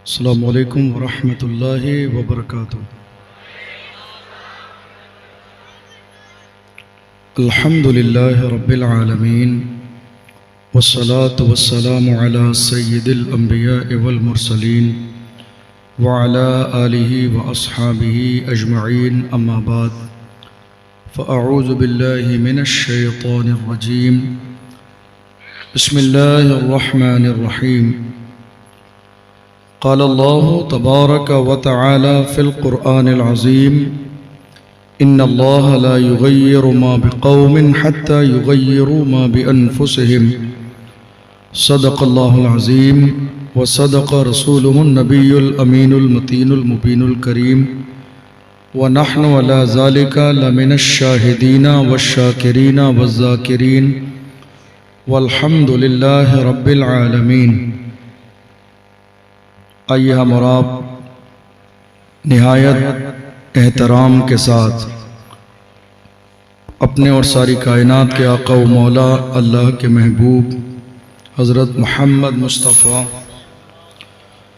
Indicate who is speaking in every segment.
Speaker 1: अस्सलामु अलैकुम वरहमतुल्लाहि वबरकातुहू। अल्हम्दुलिल्लाहि रब्बिल आलमीन वस्सलातु वस्सलामु अला सय्यिदिल अंबिया'i वल मुरसलीन व अला आलिहि व अस्हाबिहि अजमईन, अम्मा बाद फ़अऊज़ु बिल्लाहि मिनश शैतानिर रजीम। बिस्मिल्लाहिर रहमानिर रहीम। क़ाल अल्लाहु तबारक व तआला फ़िल क़ुरआनिल अज़ीम, इन्नल्लाहा ला युग़य्यिरु मा बिक़ौमिन हत्ता युग़य्यिरू मा बिअन्फ़ुसिहिम। सदक़ल्लाहुल अज़ीम व सदक़ रसूलुहुन नबियुल अमीनुल मतीनुल मुबीनुल करीम व नहनु अला ज़ालिका लमिनश शाहिदीना वश्शाकिरीना वज़्ज़ाकिरीन वल्हम्दुलिल्लाहि रब्बिल आलमीन। आइए हम और आप निहायत एहतराम के साथ अपने और सारी कायनात के आका व मौला अल्लाह के महबूब हज़रत मोहम्मद मुस्तफ़ा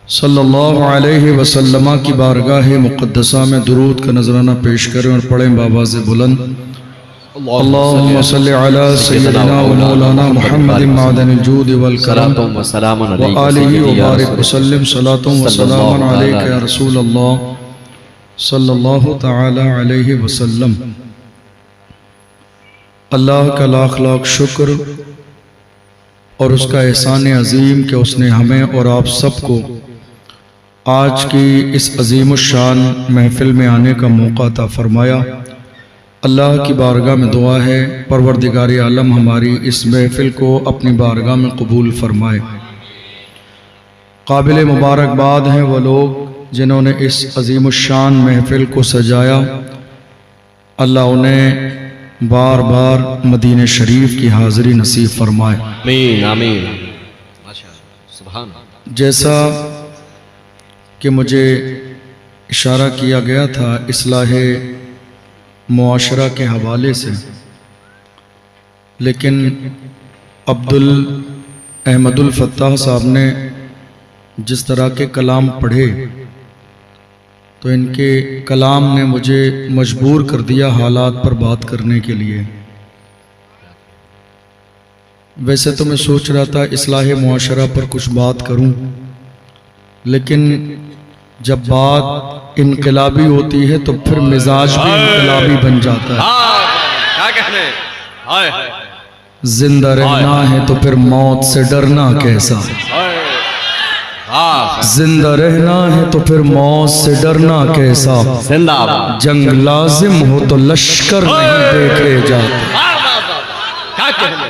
Speaker 1: सल्लल्लाहु अलैहि वसल्लम की बारगाह मुक़द्दसा में दुरूद का नजराना पेश करें और पढ़ें बाबाज़ बुलंद, अल्लाहुम्मा सल्लि अला सय्यिदिना व मौलाना मुहम्मदिन मादनिल जूद वल करम व आलिहि व बारिक वसल्लिम सलातुम व सलामुन अलैका या रसूल अल्लाह सल्लल्लाहु तआला अलैहि वसल्लम। अल्लाह का लाख लाख शुक्र और उसका एहसान अज़ीम कि उसने हमें और आप सबको आज की इस अज़ीमुश्शान महफ़िल में आने का मौका अता फ़रमाया। अल्लाह की बारगाह में दुआ है, परवरदिगार आलम हमारी इस महफ़िल को अपनी बारगाह में कबूल फ़रमाए। काबिल मुबारकबाद हैं वो लोग जिन्होंने इस अज़ीमुश्शान महफ़िल को सजाया। अल्लाह उन्हें बार बार मदीने शरीफ की हाज़िरी नसीब फ़रमाए।
Speaker 2: आमीन आमीन। सुभान।
Speaker 1: जैसा कि मुझे इशारा किया गया था इस्लाहे मुआशरा के हवाले से, लेकिन अब्दुल अहमदुल फ़त्ताह साहब ने जिस तरह के कलाम पढ़े तो इनके कलाम ने मुझे मजबूर कर दिया हालात पर बात करने के लिए। वैसे तो मैं सोच रहा था इस्लाहे मुआशरा पर कुछ बात करूं, लेकिन जब बात इनकलाबी होती है तो फिर मिजाज भी इनकलाबी बन जाता है।
Speaker 2: क्या कहने?
Speaker 1: जिंदा रहना है तो फिर मौत से डरना कैसा, जिंदा रहना है तो फिर मौत से डरना कैसा,
Speaker 2: जिंदाबाद।
Speaker 1: जंग लाजिम हो तो लश्कर नहीं देखे जाते,
Speaker 2: क्या कहने?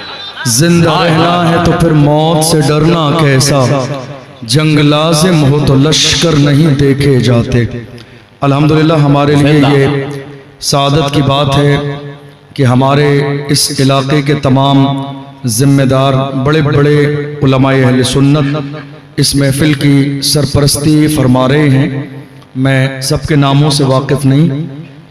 Speaker 1: जिंदा रहना है तो फिर मौत से डरना कैसा, जंग लाजिम हो तो लश्कर नहीं देखे जाते। अल्हम्दुलिल्लाह हमारे लिए ये सादत की बात है कि हमारे इस इलाके के तमाम जिम्मेदार बड़े बड़े उलमाए अहले सुन्नत इस महफिल की सरपरस्ती फरमा रहे हैं। मैं सबके नामों से वाकिफ़ नहीं,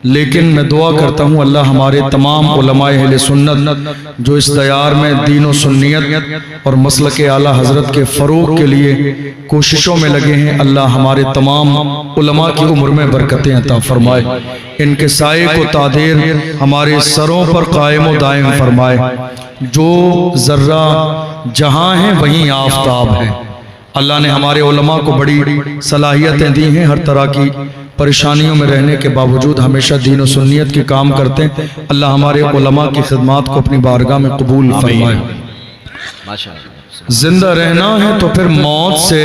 Speaker 1: लेकिन मैं दुआ करता हूँ अल्लाह हमारे तमाम उलमाए अहले सुन्नत जो इस दयार में दीन व सुन्नियत और मसलक आला हज़रत के फ़रोग़ के लिए कोशिशों में लगे हैं, अल्लाह हमारे तमाम उलमा की उम्र में बरकतें अता फ़रमाए, इनके साए को तादेर हमारे सरों पर कायम व दायम फरमाए। जो ज़र्रा जहाँ है वहीं आफ़ताब है। अल्लाह ने हमारे उलमा को बड़ी सलाहियतें दी हैं, हर तरह की परेशानियों में रहने के बावजूद हमेशा दीन और सुन्नियत के काम करते हैं। अल्लाह हमारे उलमा की खिदमत को अपनी बारगाह में कबूल फरमाए। जिंदा रहना है तो फिर मौत से,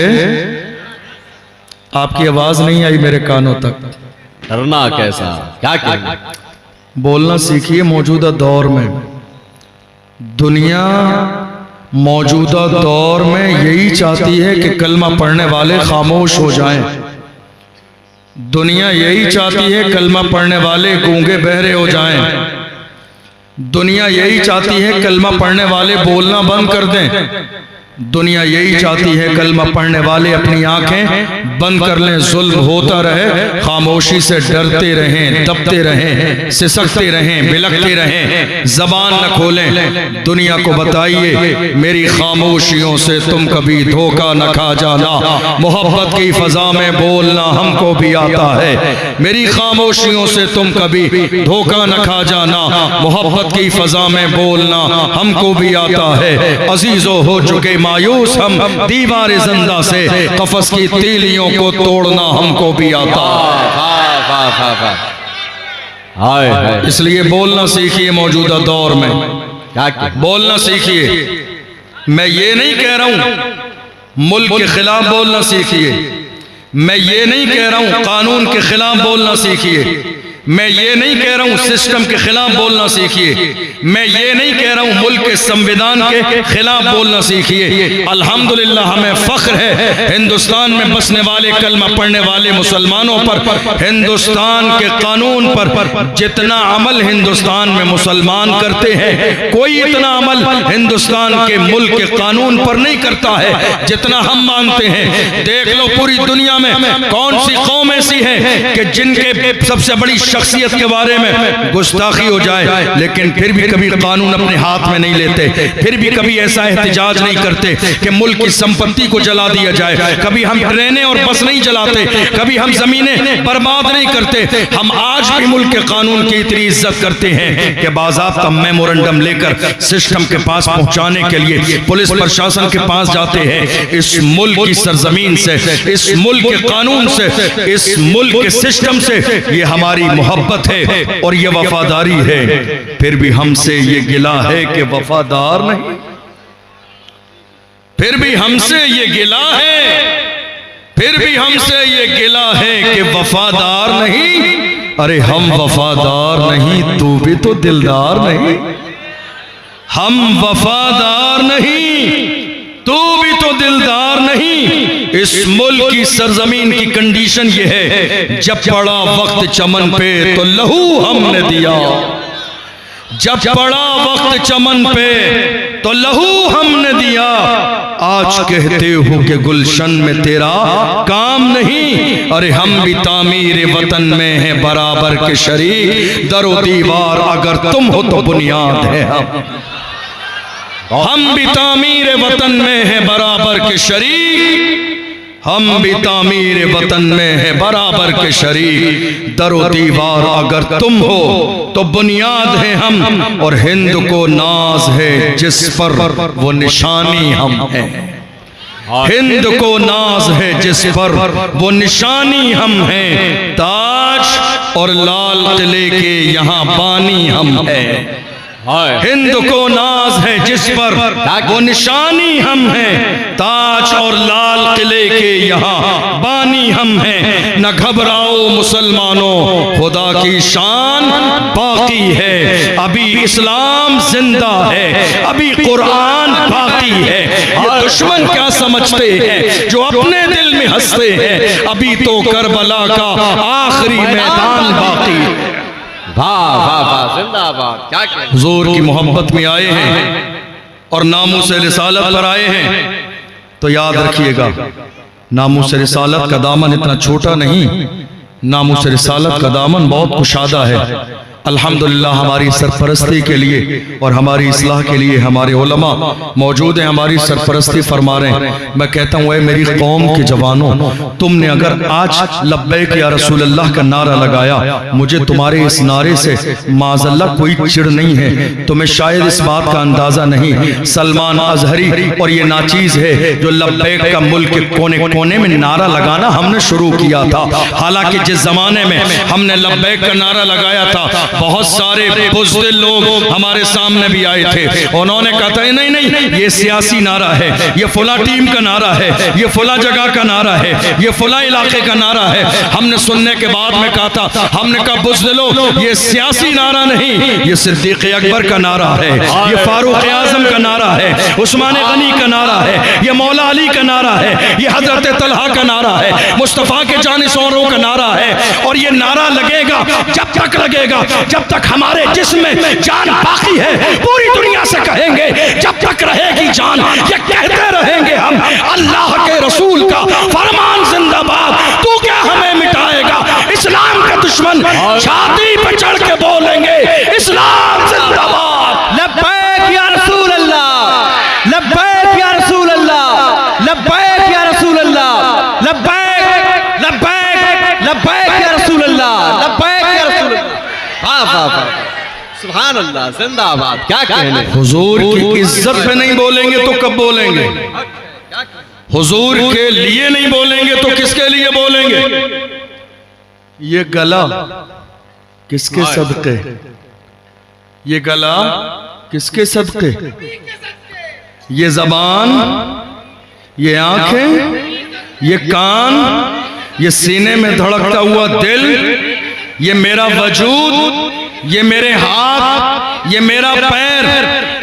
Speaker 1: आपकी आवाज नहीं आई मेरे कानों तक,
Speaker 2: डरना कैसा, क्या कहने?
Speaker 1: बोलना सीखिए। मौजूदा दौर में दुनिया मौजूदा दौर में यही चाहती है कि कलमा पढ़ने वाले खामोश हो जाएं। दुनिया यही चाहती है कलमा पढ़ने वाले गूंगे बहरे हो जाएं। दुनिया यही चाहती है कलमा पढ़ने वाले बोलना बंद कर दें। दुनिया यही चाहती है कलमा पढ़ने वाले अपनी आंखें बंद कर लें, जुल्म होता रहे, खामोशी से डरते रहें, दबते रहें, सिसकते रहें, बिलखते रहें, जबान न खोलें। दुनिया को बताइए मेरी खामोशियों से तुम कभी धोखा न खा जाना, मोहब्बत की फजा में बोलना हमको भी आता है। मेरी खामोशियों से तुम कभी धोखा न खा जाना, मोहब्बत की फजा में बोलना हमको भी आता है। अजीजों हो चुके मायूस हम दीवार जिंदा से, कफस की तीलियों को तोड़ना हमको भी आता है। इसलिए बोलना सीखिए मौजूदा दौर में, बोलना सीखिए। मैं ये नहीं कह रहा हूं मुल्क के खिलाफ बोलना सीखिए, मैं ये नहीं कह रहा हूं कानून के खिलाफ बोलना सीखिए, मैं ये नहीं कह रहा हूं सिस्टम के खिलाफ बोलना सीखिए, मैं ये नहीं कह रहा हूं मुल्क के संविधान के खिलाफ बोलना सीखिए। अल्हम्दुलिल्लाह हमें फख्र है हिंदुस्तान में बसने वाले कलमा पढ़ने वाले मुसलमानों पर, हिंदुस्तान के कानून पर। जितना अमल हिंदुस्तान में मुसलमान करते हैं, कोई इतना अमल हिंदुस्तान के मुल्क के कानून पर नहीं करता है जितना हम मानते हैं। देख लो पूरी दुनिया में कौन सी कौम ऐसी है कि जिनके सबसे बड़ी शख्सियत के बारे में गुस्ताखी हो जाए, लेकिन फिर भी कभी कानून अपने हाथ में नहीं लेते, फिर भी कभी ऐसा एहतजाज नहीं करते कि मुल्क की संपत्ति को जला दिया जाए। कभी हम ट्रेनें और बस नहीं जलाते, कभी हम जमीनें बर्बाद नहीं करते। हम आज भी मुल्क के कानून की इतनी इज्जत करते हैं कि बाज़ाब्ता मेमोरेंडम लेकर सिस्टम के पास पहुंचाने के लिए पुलिस प्रशासन के पास जाते हैं। इस मुल्क की सरजमीन से, इस मुल्क के कानून से, इस मुल्क के सिस्टम से ये हमारी मोहब्बत है और ये वफादारी है। फिर भी हमसे ये गिला है कि वफादार नहीं, फिर भी हमसे ये गिला है, फिर भी हमसे ये गिला है कि वफादार नहीं। अरे हम वफादार नहीं, तू भी तो दिलदार नहीं। हम वफादार नहीं, तू भी तो दिलदार नहीं। इस मुल्क की सरजमीन की कंडीशन ये है, जब पड़ा वक्त चमन पे तो लहू हमने दिया, जब पड़ा वक्त चमन पे तो लहू हमने दिया। आज कहते हो कि गुलशन में तेरा काम नहीं, अरे हम भी तामीर वतन में हैं बराबर के शरीक। दरो दीवार अगर तुम हो तो बुनियाद है हम भी तामीर वतन में हैं बराबर के शरीक, हम भी तामीर वतन में हैं बराबर के शरीक। दरो दीवार अगर तुम हो तो बुनियाद है हम, और हिंद को नाज है जिस पर वो निशानी हम हैं। हिंद को नाज है जिस पर वो निशानी हम हैं। ताज और लाल किले के यहाँ बानी हम हैं। हिंद को नाज है जिस पर वो निशानी हम हैं। ताज और लाल किले के यहाँ बानी हम हैं। न घबराओ मुसलमानों, खुदा की शान बाकी है। अभी इस्लाम जिंदा है, अभी कुरान बाकी है। ये दुश्मन क्या समझते हैं जो अपने दिल में हंसते हैं, अभी तो करबला का आखिरी मैदान बाकी है।
Speaker 2: वाह वाह वाह, जिंदाबाद। क्या
Speaker 1: हुजूर की मोहब्बत में आए हैं और नामूस रिसालत पर आए हैं, तो याद रखिएगा नामूस रिसालत का दामन इतना छोटा नहीं, नामूस रिसालत का दामन बहुत कुशादा है। अल्हम्दुलिल्लाह हमारी सरपरस्ती के लिए और हमारी इस्लाह के लिए हमारे उलमा मौजूद हैं, हमारी सरपरस्ती फरमा रहे हैं। मैं कहता हूँ मेरी कौम के जवानों, तुमने अगर आज लब्बैक या रसूलल्लाह का नारा लगाया, मुझे तुम्हारे इस नारे से माज़अल्लाह कोई चिढ़ नहीं है। तुम्हें शायद इस बात का अंदाज़ा नहीं, सलमान अजहरी और ये नाचीज़ है जो लब्बैक का मुल्क के कोने कोने में नारा लगाना हमने शुरू किया था। हालांकि जिस ज़माने में हमने लब्बैक का नारा लगाया था, बहुत सारे बुज़दिल लोग हमारे सामने भी आए थे। उन्होंने कहा था नहीं नहीं, ये सियासी नारा है, ये फुला टीम का नारा है, ये फुला जगह का नारा है, ये फुला इलाके का नारा है। हमने सुनने के बाद में कहा था, हमने कहा बुज़दिलो, ये सियासी नारा नहीं, ये सिद्दीक़ अकबर का नारा है, ये फारूक आज़म का नारा है, उस्मान गनी का नारा है, ये मौला अली का नारा है, ये हजरत तलहा का नारा है, मुस्तफ़ा के जानिसौरों का नारा है। और ये नारा लगेगा जब तक लगेगा जब तक हमारे जिस्म में जान बाकी है पूरी दुनिया से कहेंगे, जब तक रहेगी जान ये कहते रहेंगे हम, अल्लाह के रसूल का फरमान जिंदाबाद। तू क्या हमें मिटाएगा? इस्लाम के दुश्मन छाती पर चढ़ के बोलेंगे इस्लाम जिंदाबाद।
Speaker 2: लब्बैक या रसूल अल्लाह, लब्बैक या रसूल अल्लाह, लब्बैक या रसूल अल्लाह, लब्बैक लब्बैक लब्बैक या रसूल अल्लाह, लब्बैक या रसूल अल्लाह। वाह वाह वाह, सुभान अल्लाह, जिंदाबाद। क्या कहने,
Speaker 1: हुजूर की इज्जत में नहीं बोलेंगे तो कब बोलेंगे? हुजूर के लिए नहीं बोलेंगे तो किसके लिए बोलेंगे? ये गला किसके सदके? ये गला किसके सदके? ये जबान, ये आंखें, ये कान, ये सीने में धड़कता हुआ दिल, ये मेरा वजूद, ये मेरे हाथ, ये मेरा पैर,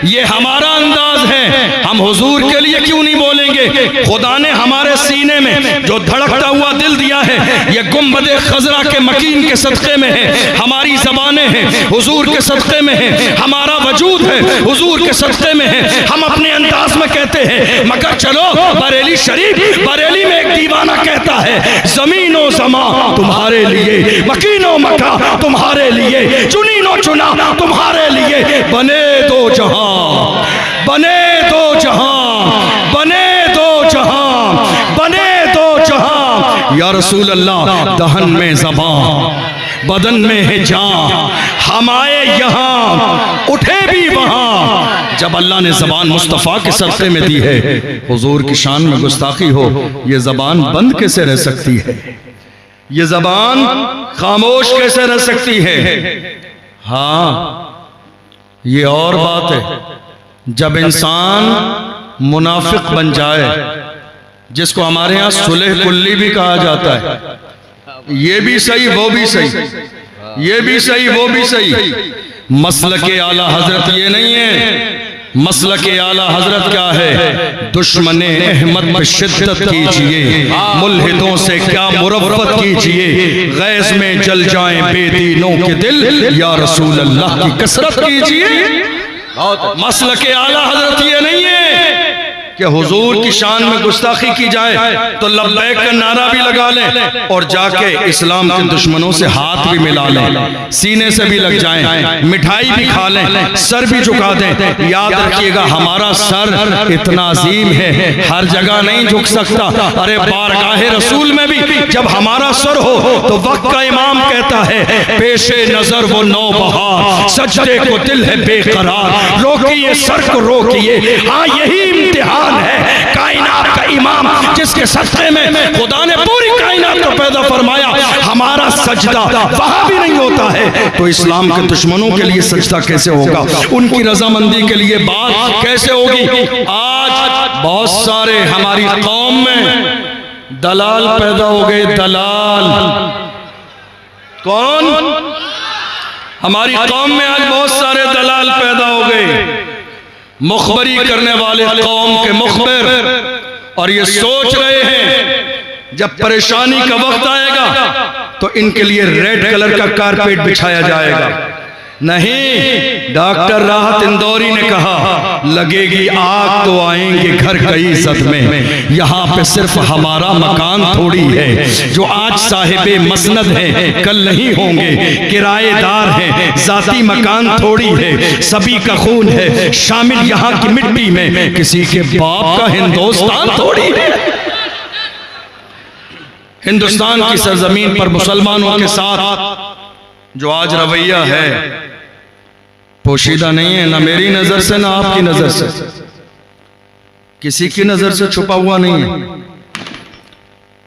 Speaker 1: ये हमारा अंदाज है। हम हुजूर के लिए क्यों नहीं बोलेंगे? खुदा ने हमारे सीने में जो धड़कता हुआ दिल दिया है ये गुंबदे खजरा के मकीन के सदक़े में है। हमारी ज़बानें हैं हुजूर के सदक़े में है, हमारा वजूद है हुजूर के सदक़े में है। हम अपने अंदाज में कहते हैं, मगर चलो बरेली शरीफ, बरेली में एक दीवाना कहता है ज़मीनो ज़मा तुम्हारे लिए, मकीनो मका तुम्हारे लिए, चुनीनो चुना तुम्हारे लिए, बने दो जहां, बने दो जहां, बने दो जहां, बने दो जहां। या रसूल अल्लाह, दहन में ज़बान, बदन में है जान, हम आए यहाँ उठे भी वहाँ। जब अल्लाह ने ज़बान मुस्तफ़ा के सदक़े में दी है, हुजूर की शान में गुस्ताखी हो, ये ज़बान बंद कैसे रह सकती है? ये ज़बान खामोश कैसे रह सकती है? हाँ, ये और बात है जब इंसान मुनाफिक बन जाए, जिसको हमारे यहाँ सुलह कुल्ली भी कहा जाता है। ये भी सही वो भी सही, ये भी सही वो भी सही। मसलके आला हजरत ये नहीं है। मसलके आला हजरत क्या है? दुश्मने अहमद पे शिद्दत कीजिए, मुल्हिदों से क्या मुरव्वत कीजिए, गैज़ में जल जाएं बेदीनों के दिल, या रसूल अल्लाह की कसरत कीजिए। मसलके आला हजरत ये नहीं है कि हुजूर की शान में गुस्ताखी की जाए तो लब्बैक का नारा भी लगा लें और जाके इस्लाम के दुश्मनों से हाथ भी मिला लें, सीने से भी लग जाएं, मिठाई भी खा लें, सर भी झुका दें। याद रखिएगा, हमारा सर इतना अजीम है, हर जगह नहीं झुक सकता। अरे बारगाहे रसूल में भी जब हमारा सर हो तो वक्त का इमाम कहता है, पेशे नजर वो नौबहार, सजदे को दिल है बेकरार, रोकिए सर को रोकिए। हाँ, यही इम्तिहान है कायनात का इमाम, जिसके सजदे में खुदा ने पूरी कायनात को पैदा फरमाया। हमारा सजदा वहां भी नहीं होता है तो इस्लाम के दुश्मनों के लिए सजदा कैसे होगा? उनकी रजामंदी के लिए बात कैसे होगी? आज बहुत सारे हमारी कौम में दलाल पैदा हो गए। दलाल कौन? हमारी कौम में आज बहुत सारे दलाल पैदा हो गए, मुखबरी करने वाले कौम के मुखबिर, और ये सोच रहे हैं जब परेशानी का वक्त आएगा तो इनके लिए रेड कलर का कारपेट बिछाया जाएगा। नहीं, डॉक्टर राहत इंदौरी ने कहा, लगेगी आग तो आएंगे घर कई सद में। यहाँ पे सिर्फ हमारा मकान थोड़ी है, जो आज साहिबे मसनद है कल नहीं होंगे, किराएदार हैं, जाती मकान थोड़ी है, सभी का खून है शामिल यहाँ की मिट्टी में, किसी के बाप का हिंदुस्तान थोड़ी है। हिंदुस्तान की सरजमीन पर मुसलमानों के साथ जो आज रवैया है पोशीदा नहीं है, ना मेरी नजर से ना आपकी नजर से, किसी की नजर से छुपा हुआ नहीं है।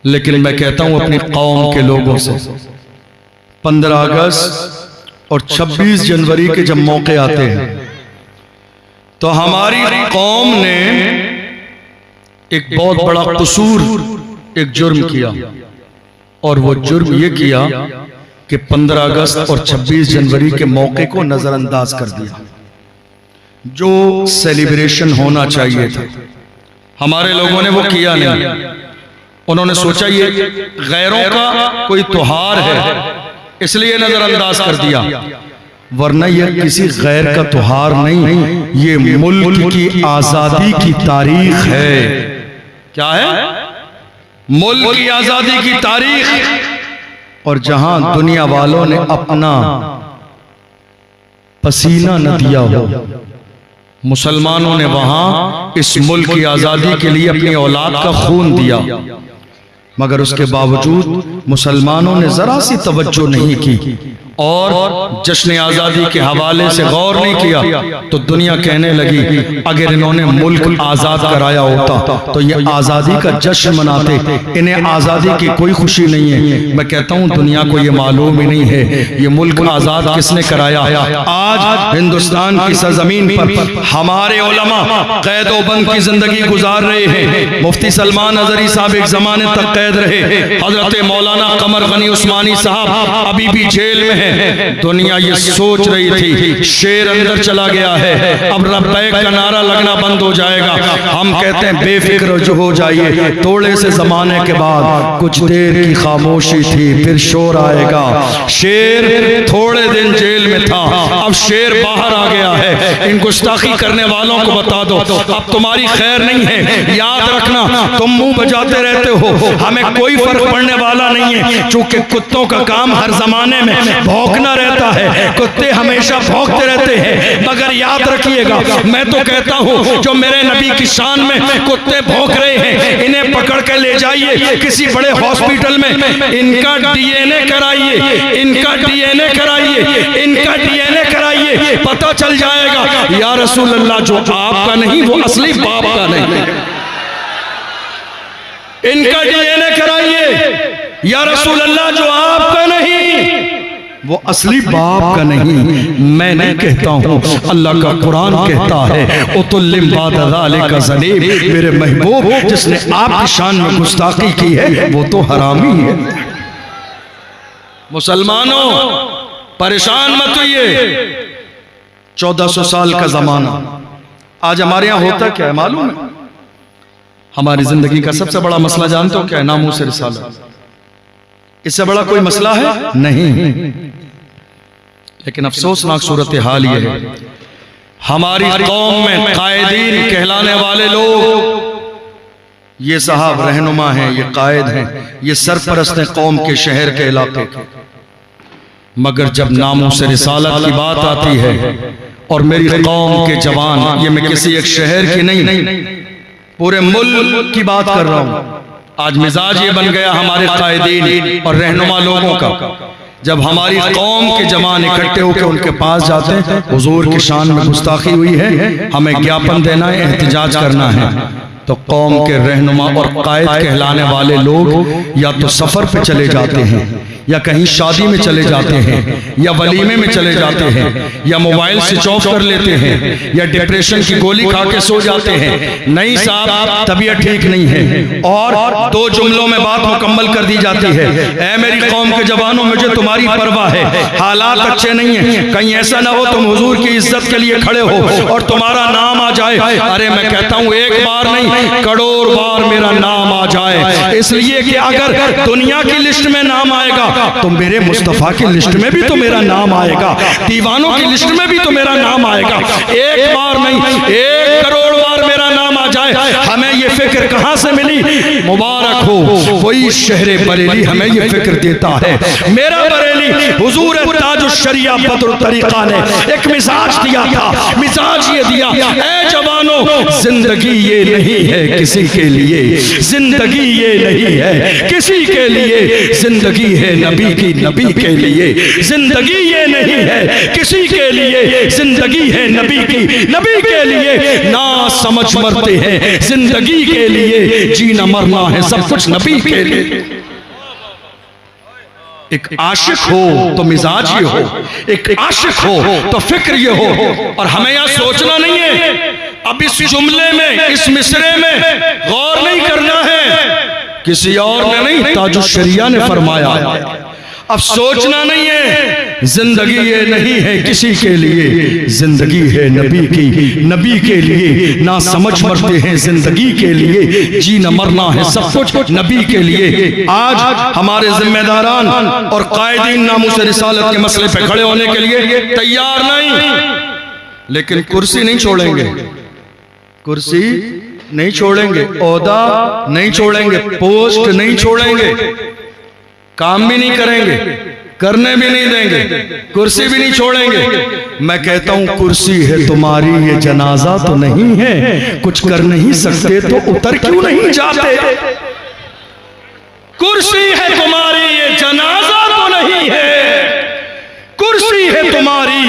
Speaker 1: लेकिन मैं कहता हूं अपनी कौम के लोगों से, 15 अगस्त और 26 जनवरी के जब मौके आते हैं तो हमारी कौम ने एक बहुत बड़ा कसूर, एक जुर्म किया, और वो जुर्म ये किया कि 15 अगस्त और 26 जनवरी के मौके को नजरअंदाज कर दिया। जो सेलिब्रेशन होना चाहिए था हमारे लोगों ने वो किया नहीं। उन्होंने सोचा ये गैरों का कोई त्योहार है इसलिए नजरअंदाज कर दिया। वरना ये किसी गैर का त्योहार नहीं, ये मुल्क की आजादी की तारीख है। क्या है? मुल्क की आजादी की तारीख। और जहां दुनिया वालों ने अपना पसीना न दिया हो, मुसलमानों ने वहां इस मुल्क की आजादी के लिए अपनी औलाद का खून दिया, मगर उसके बावजूद मुसलमानों ने जरा सी तवज्जो नहीं की और जश्न आजादी के हवाले से गौर नहीं किया। तो दुनिया कहने लगी अगर इन्होंने मुल्क आजाद कराया होता तो ये आजादी का जश्न मनाते, इन्हें आजादी की कोई खुशी नहीं है। मैं कहता हूँ दुनिया को ये मालूम ही नहीं है ये मुल्क आजाद किसने कराया। आज हिंदुस्तान की सरजमीन पर हमारे उलमा कैदोबंद की जिंदगी गुजार रहे हैं। मुफ्ती सलमान अजहरी साहब एक जमाने तक कैद रहे, हजरत मौलाना कमर गनी उस्मानी साहब अभी भी जेल में। दुनिया ये सोच रही थी शेर अंदर चला गया है, अब लब्बैक का नारा लगना बंद हो जाएगा। हम कहते हैं बेफिक्र जो हो जाइए, थोड़े से जमाने के बाद कुछ देर की खामोशी थी फिर शोर आएगा। शेर थोड़े दिन जेल में था, अब शेर बाहर आ गया है। इन गुस्ताखी करने वालों को बता दो अब तुम्हारी खैर नहीं है। याद रखना तुम मुंह बजाते रहते हो, हमें कोई फर्क पड़ने वाला नहीं है, चूंकि कुत्तों का काम हर जमाने में भौंकना रहता है। कुत्ते हमेशा भौंकते रहते हैं, मगर याद रखिएगा मैं तो कहता हूँ जो मेरे नबी की शान में कुत्ते भौंक रहे हैं, इन्हें पकड़ के ले जाइए किसी बड़े हॉस्पिटल में, इनका डीएनए कराइए, इनका डीएनए कराइए, इनका डीएनए कराइए, पता चल जाएगा या रसूल अल्लाह जो आपका नहीं वो असली बाप का नहीं। इनका डीएनए कराइए या रसूल अल्लाह जो आपका नहीं वो असली बाप का नहीं। मैं नहीं कहता हूँ, अल्लाह का कुरान कहता है उतुल्लिम बाद ज़ालिका ज़नीब, मेरे महबूब जिसने आपकी शान में गुस्ताखी की है वो तो हरामी है। मुसलमानों परेशान मत होइए, 1400 साल का जमाना आज हमारे यहाँ होता क्या है मालूम है? हमारी जिंदगी का सबसे बड़ा मसला जानते हो क्या है? नामूस रिसालत। इससे बड़ा कोई मसला है नहीं। लेकिन अफसोसनाक सूरत हाल ये है हमारी कौम में कायदीन कहलाने वाले लोग, ये साहब रहनुमा हैं, ये कायद हैं, ये सरपरस्त हैं कौम के शहर के इलाके के, मगर जब नामूस रिसालत की बात आती है और मेरी कौम के जवान, ये मैं किसी एक शहर की नहीं पूरे मुल्क की बात कर रहा हूं, आज मिजाज ये बन गया हमारे कायदीन और रहनुमा लोगों का, जब हमारी कौम के जवान इकट्ठे होकर उनके पास जाते हैं हुजूर की शान में गुस्ताखी हुई है, हमें ज्ञापन देना है, एहतिजाज करना है, तो कौम के रहनुमा और कायद कहलाने वाले लोग या तो सफर पे चले जाते हैं या कहीं शादी में चले जाते हैं या वलीमे में चले जाते हैं या मोबाइल स्विच ऑफ कर लेते हैं या डिप्रेशन की गोली खा के सो जाते हैं। नहीं साहब तबीयत ठीक नहीं है, और 2 जुमलों में बात मुकम्मल कर दी जाती है, ऐ मेरी कौम के जवानों मुझे तुम्हारी परवाह है, हालात अच्छे नहीं है, कहीं ऐसा ना हो तुम हुजूर की इज्जत के लिए खड़े हो और तुम्हारा नाम आ जाए। अरे मैं कहता हूँ एक बार नहीं करोड़ बार मेरा नाम आ जाए, इसलिए कि अगर दुनिया की लिस्ट में नाम आएगा तो मेरे मुस्तफा की लिस्ट में भी तो मेरा नाम आएगा, दीवानों की लिस्ट में भी तो मेरा नाम आएगा। एक बार नहीं 1 करोड़ बार मेरा नाम आ जाए। हमें ये फिक्र कहां से मिली? मुबारक हो वही शहरे बरेली हमें ये फिक्र देता है। मेरा बरेली हुजूर ताजुश्शरिया बद्र तरीका ने एक मिजाज दिया था, मिजाज ये दिया, ऐ जवानों जिंदगी ये नहीं है किसी के लिए, जिंदगी ये नहीं है किसी के लिए, जिंदगी है नबी की, नबी के लिए, जिंदगी ये नहीं है किसी के लिए, जिंदगी है नबी की, नबी के लिए, ना समझ मरते हैं जिंदगी के लिए, जीना मरना है सब कुछ नबी के लिए। एक आशिक हो तो मिजाज ये हो, एक आशिक हो तो फिक्र ये हो, और हमें यह सोचना नहीं है, अब इस जुमले में इस मिसरे में गौर नहीं करना है, किसी और ने नहीं ताजुश्शरिया ने फरमाया। अब सोचना नहीं है जिंदगी ये नहीं है किसी के लिए, जिंदगी है नबी की, नबी के लिए। ना समझ मरते हैं जिंदगी के लिए, जीना मरना है सब कुछ नबी के लिए। आज हमारे जिम्मेदारान और कायदीन नामूस रिसालत के मसले पे खड़े होने के लिए तैयार नहीं, लेकिन कुर्सी नहीं छोड़ेंगे, कुर्सी नहीं छोड़ेंगे, ओहदा नहीं छोड़ेंगे, पोस्ट नहीं छोड़ेंगे, काम भी नहीं करेंगे, करने भी नहीं देंगे, कुर्सी भी नहीं छोड़ेंगे। मैं कहता हूं कुर्सी है तुम्हारी, ये जनाजा तो नहीं है, कुछ कर नहीं सकते तो उतर क्यों नहीं जाते। कुर्सी है तुम्हारी, ये जनाजा तो नहीं है, कुर्सी है तुम्हारी,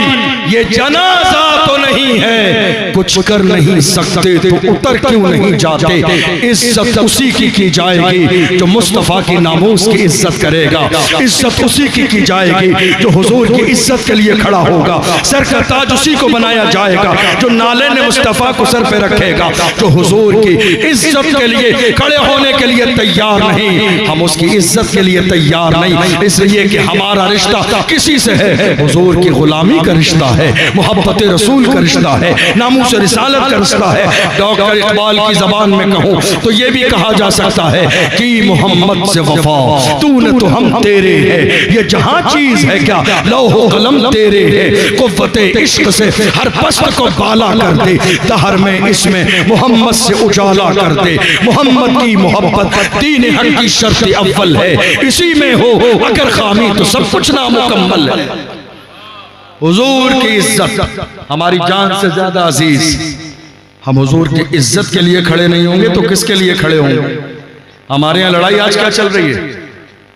Speaker 1: ये जनाजा तो नहीं है, कुछ कर नहीं सकते तो उतर क्यों नहीं जाते। इज्जत उसी की जाएगी जो मुस्तफ़ा की नामूस की इज्जत करेगा, इज्जत उसी की जाएगी जो हुजूर की इज्जत के लिए खड़ा होगा, सर का ताज उसी को बनाया जाएगा जो नाले ने मुस्तफ़ा को सर पे रखेगा, जो हुजूर की इज्जत के लिए खड़े होने के लिए तैयार नहीं, हम उसकी इज्जत के लिए तैयार नहीं, इसलिए कि हमारा रिश्ता किसी से है, हुजूर की गुलामी का रिश्ता है, मोहब्बत रसूल का रिश्ता है, नामूस रिसालत का रिश्ता है। डॉक्टर इकबाल की जबान में कहूं तो ये भी कहा जा सकता है कि मोहम्मद से वफा तूने तो हम तेरे है, ये जहां चीज है क्या लौह कलम तेरे है, कुव्वते इश्क से हर पस्त को बाला कर दे, दहर में इसमें मोहम्मद से उजाला कर दे, मोहम्मद की मोहब्बत दीन हक की शर्त अव्वल है, इसी में हो अगर खामी तो सब कुछ नामुकम्मल है। हुजूर की इज्जत हमारी जान से ज्यादा अजीज, हम हुजूर की इज्जत के लिए खड़े नहीं होंगे तो किसके लिए खड़े होंगे। हमारे यहाँ लड़ाई आज क्या चल रही है,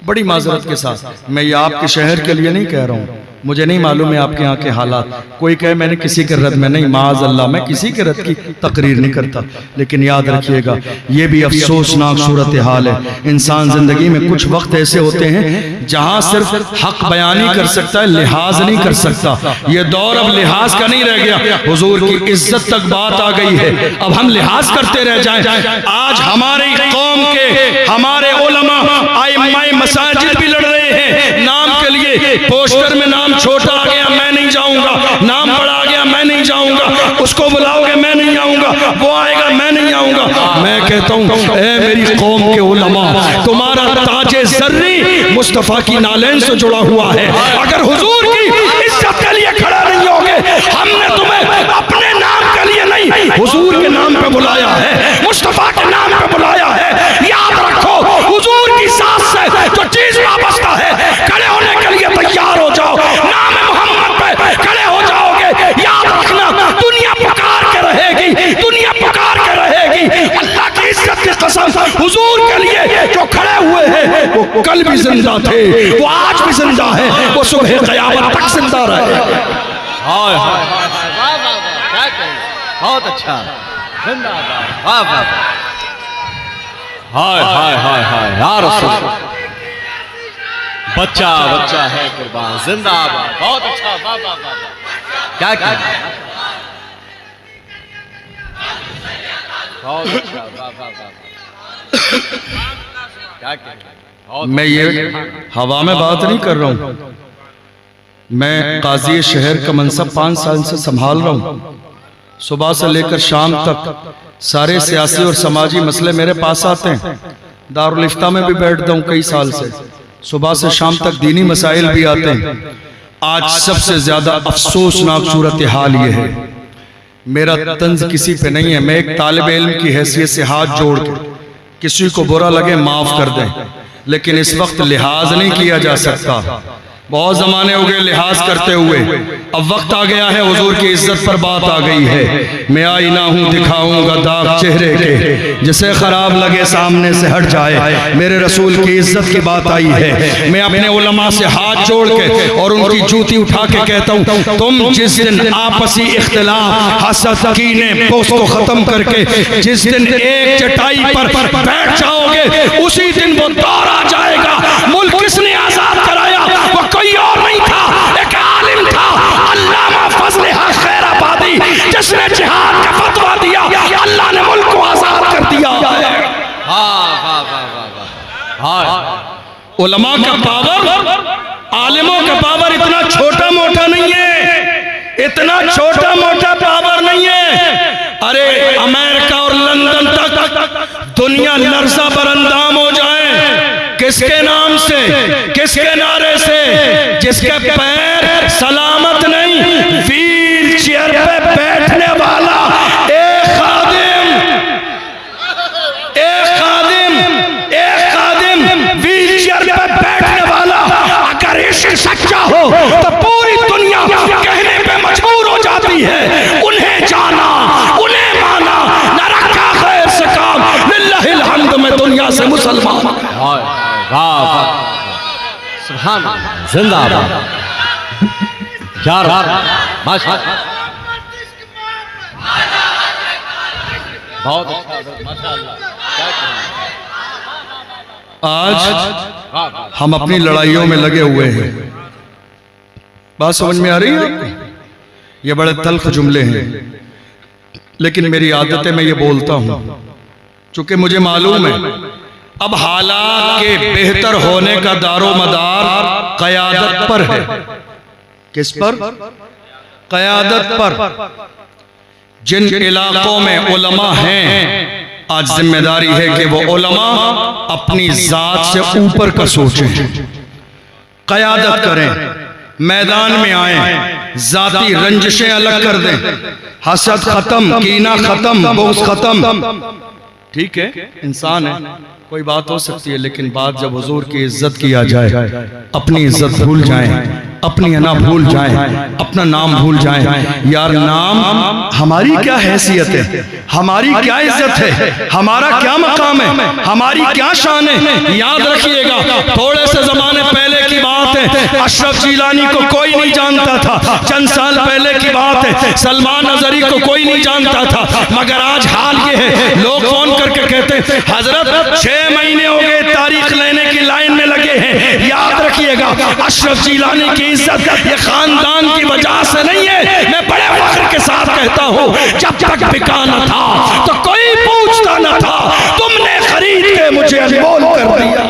Speaker 1: बड़ी माजरत के साथ, मैं ये आपके शहर के लिए नहीं कह रहा हूँ, मुझे नहीं मालूम है आपके यहाँ के हालात, कोई कहे मैंने किसी के रद्द में नहीं, माज अल्लाह मैं किसी के रद्द की तकरीर नहीं करता, लेकिन याद रखिएगा ये भी अफसोसनाक सूरत हाल है। इंसान जिंदगी में कुछ वक्त ऐसे होते हैं जहाँ सिर्फ हक बयानी कर सकता है, लिहाज नहीं कर सकता। ये दौर अब लिहाज का नहीं रह गया, हुजूर की इज्जत तक बात आ गई है, अब हम लिहाज करते रह जाएं। आज हमारी कौम के हमारे उलमा आइम्माए मसाजिद भी लड़ रहे हैं नाम के लिए, पोस्टर में नाम छोटा आ गया मैं नहीं जाऊंगा, नाम बड़ा आ गया मैं नहीं जाऊंगा, उसको बुलाओगे मैं नहीं आऊंगा, वो आएगा मैं नहीं आऊंगा। मैं कहता हूं ऐ मेरी कौम के उलमा, तुम्हारा ताजे ज़र्री मुस्तफ़ा की नालैन से जुड़ा हुआ है, अगर हुजूर की इज्जत के लिए खड़ा नहीं होगे, हमने तुम्हें अपने नाम के लिए नहीं हुजूर के नाम पे बुलाया है, मुस्तफ़ा के नाम पे बुलाया है। याद रखो हुजूर की साथ से जो चीज वाबस्ता है, खड़े होने के लिए तैयार हो जाओ, नाम मोहम्मद पे खड़े हो जाओगे। याद रखना दुनिया पुकार के रहेगी, दुनिया पुकार के रहेगी, अल्लाह की इज्जत की कसम हुजूर के लिए जो खड़े हुए हैं वो कल भी जिंदा थे, वो आज भी जिंदा है, वो सुबह क़यामत तक जिंदा रहे।
Speaker 2: हाय हाय वाह वाह वाह, क्या कहें, बहुत अच्छा, जिंदाबाद, वाह वाह, हाय हाय हाय हाय, या रसूल, बच्चा बच्चा है कुर्बान, जिंदाबाद, बहुत अच्छा, वाह वाह वाह, क्या कहें, बहुत अच्छा, वाह वाह वाह, क्या कहें।
Speaker 1: मैं ये हवा में बात नहीं कर रहा हूँ, मैं काजी शहर का मनसब 5 साल से संभाल रहा हूँ। सुबह से लेकर शाम तक सारे सियासी और समाजी मसले मेरे पास आते हैं, दारुल इफ्ता में भी बैठता हूँ कई साल से, सुबह से शाम तक दीनी मसाइल भी आते हैं। आज सबसे ज्यादा अफसोसनाक सूरत हाल ये है, मेरा तंज किसी पे नहीं है, मैं एक तालिब इल्म की हैसियत से हाथ जोड़ के किसी को बुरा लगे माफ कर दें, लेकिन इस वक्त लिहाज नहीं किया जा सकता। बहुत जमाने हो गए लिहाज करते हुए, अब वक्त आ गया है हुजूर की इज्जत पर बात आ गई है। मैं आईना हूँ दिखाऊंगा दाग चेहरे के, जिसे खराब लगे सामने से हट जाए, मेरे रसूल की इज्जत की बात आई है। मैं अपने उलमा से हाथ जोड़ के और उनकी जूती उठा के कहता हूँ, तुम जिस दिन आपसी इख्तिलाफ हसद कीने पोस्ट को खत्म करके जिस दिन एक चटाई पर बैठ जाओगे, उसी दिन वो दौर आ जाएगा। मुल्क किसने आजाद कराया? वो कोई और नहीं था, एक आलिम था, अल्लामा फजल हक खैराबादी, जिसने जिहाद का फतवा दिया, अल्लाह ने मुल्क को आजाद कर दिया। उलमा का पावर आलिमों का पावर इतना छोटा मोटा नहीं है, इतना छोटा मोटा पावर नहीं है। अरे अमेरिका और लंदन तक दुनिया लर्जा बरंदाम हो जाए, किसके नाम से, किसके नारे से? जिसके पैर सलामत नहीं, व्हील चेयर पे बैठने वाला व्हील चेयर पे बैठने वाला अगर इश्क सच्चा हो तो पूरी दुनिया कहने पे मजबूर हो जाती है, उन्हें जाना, उन्हें माना, न रखा खैर से काम, लिल्लाहिल हम्द में दुनिया से मुसलमान।
Speaker 2: सुभान जिंदाबाद, यार माशाअल्लाह, बहुत अच्छा, माशाअल्लाह।
Speaker 1: आज हम अपनी लड़ाइयों में लगे हुए हैं, बात समझ में आ रही है आपको? ये बड़े तल्ख जुमले हैं, लेकिन मेरी आदत है मैं ये बोलता हूं, चूंकि मुझे मालूम है अब हालात के बेहतर होने का दारो मदार क़यादत पर है। किस पर? क़यादत पर। जिन इलाकों में उलमा हैं, आज जिम्मेदारी है कि वो उलमा अपनी जात से ऊपर का सोचें, क़यादत करें, मैदान में आए, जाती रंजिशें अलग कर दें, हसद खत्म, कीना खत्म, बुग़्ज़ खत्म। ठीक है, इंसान है, कोई बात हो सकती है, लेकिन बात जब हुजूर की इज्जत किया जाए, अपनी इज्जत भूल जाएं, अपनी अना भूल जाएं, अपना नाम भूल जाएं। यार नाम हमारी क्या हैसियत है, हमारी क्या इज्जत है, हमारा क्या मकाम है, हमारी क्या शान है? याद रखिएगा, थोड़े से जमाने पहले की बात है, अशरफ जिलानी को कोई नहीं जानता था, चंद साल पहले की बात है, सलमान नजरी को कोई नहीं जानता था, मगर आज हाल ये है, लोग फोन करके कहते हैं हजरत 6 महीने हो गए तारीख लेने की लाइन में लगे हैं। याद रखिएगा, अशरफ जिलानी की इज्जत ये खानदान की वजह से नहीं है। मैं बड़े फख्र के साथ कहता हूं, जब तक बिका न था तो कोई पूछता न था, तुमने खरीद के मुझे अनमोल कर दिया।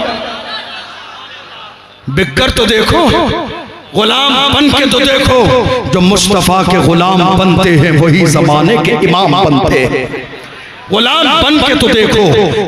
Speaker 1: बिककर तो देखो, गुलाम बन के तो देखो, जो मुस्तफा के गुलाम बनते हैं वही जमाने के इमाम बनते हैं। गुलाम बन के तो देखो,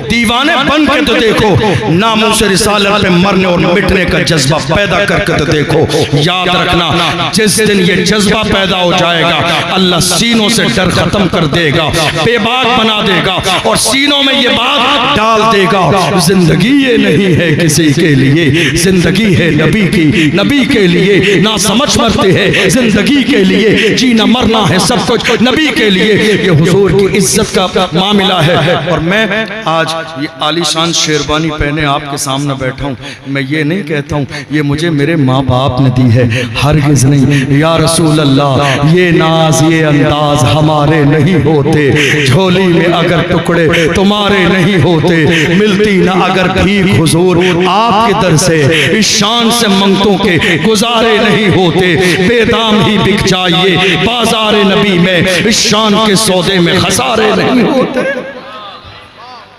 Speaker 1: दीवाने बन के तो देखो, नामों से रिसालत पे मरने और मिटने का जज्बा पैदा करके तो देखो। याद रखना, जिस दिन ये जज्बा पैदा हो जाएगा, अल्लाह सीनों से डर खत्म कर देगा, बेबाक बना देगा और सीनों में ये बात डाल देगा, जिंदगी ये नहीं है किसी के लिए, जिंदगी है नबी की, नबी के लिए ना समझ मरते हैं, जिंदगी के लिए जीना मरना है सब कुछ नबी के लिए। ये हुजूर की इज्जत का मिला है। और मैं आज ये आलीशान शेरवानी पहने आपके सामने बैठा हूँ, मैं ये नहीं कहता हूँ ये मुझे मेरे माँ बाप ने दी है, हरगिज़ नहीं। या रसूल अल्लाह, ये नाज ये अंदाज हमारे नहीं होते, झोली में अगर टुकड़े तुम्हारे नहीं होते, मिलती ना अगर भीख हुजूर आपके दर से, इस शान से मंगतों के गुजारे नहीं होते, बेदाम ही बिक जाइए बाजार नबी में, इस शान के सौदे में खसारे नहीं होते।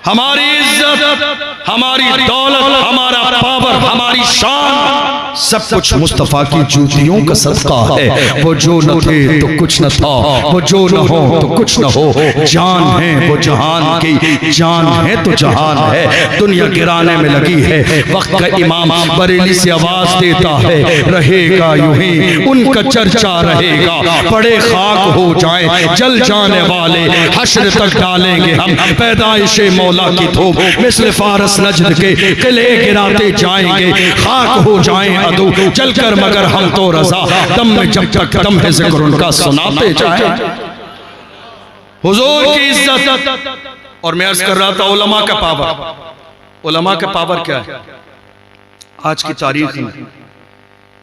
Speaker 1: हमारी इज्जत, हमारी दौलत, हमारा पावर, हमारी शान सब कुछ मुस्तफ़ा की जूतियों का सदका है। वो जो न थे तो कुछ न था, वो जो न हो तो कुछ न हो, जान है वो जहान की, जान है तो जहान है, दुनिया गिराने में लगी है। वक्त का इमाम बरेली से आवाज देता है, रहेगा यूं ही उनका चर्चा रहेगा, बड़े खाक हो जाएं जल जाने वाले, हश्र तक डालेंगे हम पैदाइशे मौला की धूप, मिस्ल फारस नजद के किले गिराते जाएंगे, खाक हो जाएं अदू चलकर मगर हम तो रजा, दम में जब तक दम है जिक्र उनका सुनाते जाए। हुजूर की इज्जत। और मैं अर्ज कर रहा था उलमा का पावर, उलमा का पावर क्या है? आज की तारीख में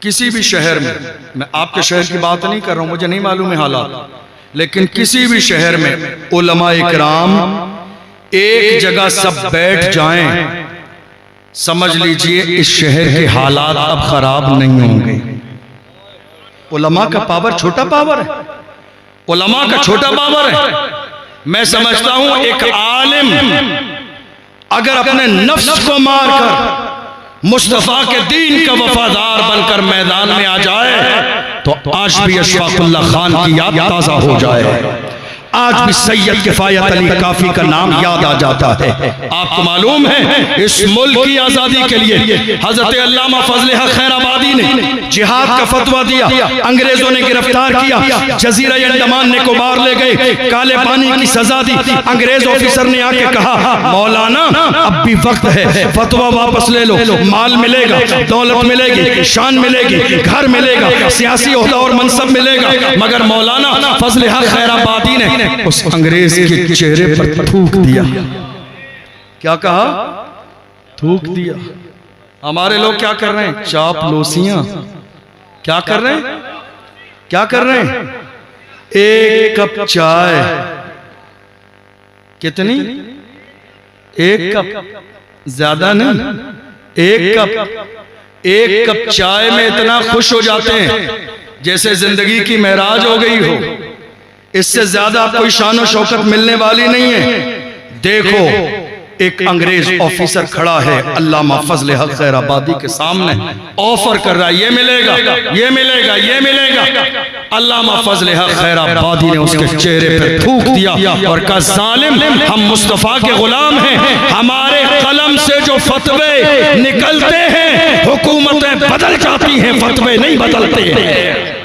Speaker 1: किसी भी शहर में, मैं आपके शहर की बात नहीं कर रहा हूं, मुझे नहीं मालूम है हालात, लेकिन किसी भी शहर में उलमा इकराम एक जगह सब बैठ जाएं, समझ लीजिए इस शहर के हालात अब खराब नहीं होंगे। उलमा का पावर छोटा पावर है, उलमा का छोटा पावर है। मैं समझता हूं एक आलिम अगर अपने नफ्स को मारकर मुस्तफ़ा के दीन का वफादार बनकर मैदान में आ जाए तो आज भी अशफाकुल्लाह खान की याद ताज़ा हो जाए, आज भी सैयद किफायत अली काफी का नाम याद आ जाता है। आपको मालूम है इस मुल्क की आज़ादी के लिए हज़रत अल्लामा फजल हक खैराबादी ने जिहाद का फतवा दिया, अंग्रेजों ने गिरफ्तार किया, जजीरा अंडमान निकोबार ले गए, काले पानी की सजा दी। अंग्रेज ऑफिसर ने आके कहा मौलाना अब भी वक्त है, फतवा वापस ले लो, माल मिलेगा, दौलत मिलेगी, शान मिलेगी, घर मिलेगा, सियासी ओहदा और मनसब मिलेगा, मगर मौलाना फजल हक खैराबादी ने उस अंग्रेज के चेहरे पर थूक दिया। क्या कहा? थूक दिया। हमारे लोग क्या कर रहे हैं? चापलूसियां क्या कर रहे हैं? क्या कर रहे हैं? एक कप चाय कितनी? एक कप, ज्यादा नहीं, एक कप चाय में इतना खुश हो जाते हैं जैसे जिंदगी की महराज हो गई हो। इससे ज्यादा कोई शान और शौकत मिलने वाली नहीं है। देखो एक अंग्रेज ऑफिसर खड़ा है अल्लामा फजल हक खैराबादी के सामने, ऑफर कर रहा है ये मिलेगा, ये मिलेगा, ये मिलेगा। अल्लामा फजल हक खैराबादी ने उसके चेहरे पर थूक दिया और कहा जालिम, हम मुस्तफ़ा के गुलाम हैं, हमारे कलम से जो फतवे निकलते हैं हुकूमतें बदल जाती हैं, फतवे नहीं बदलते हैं,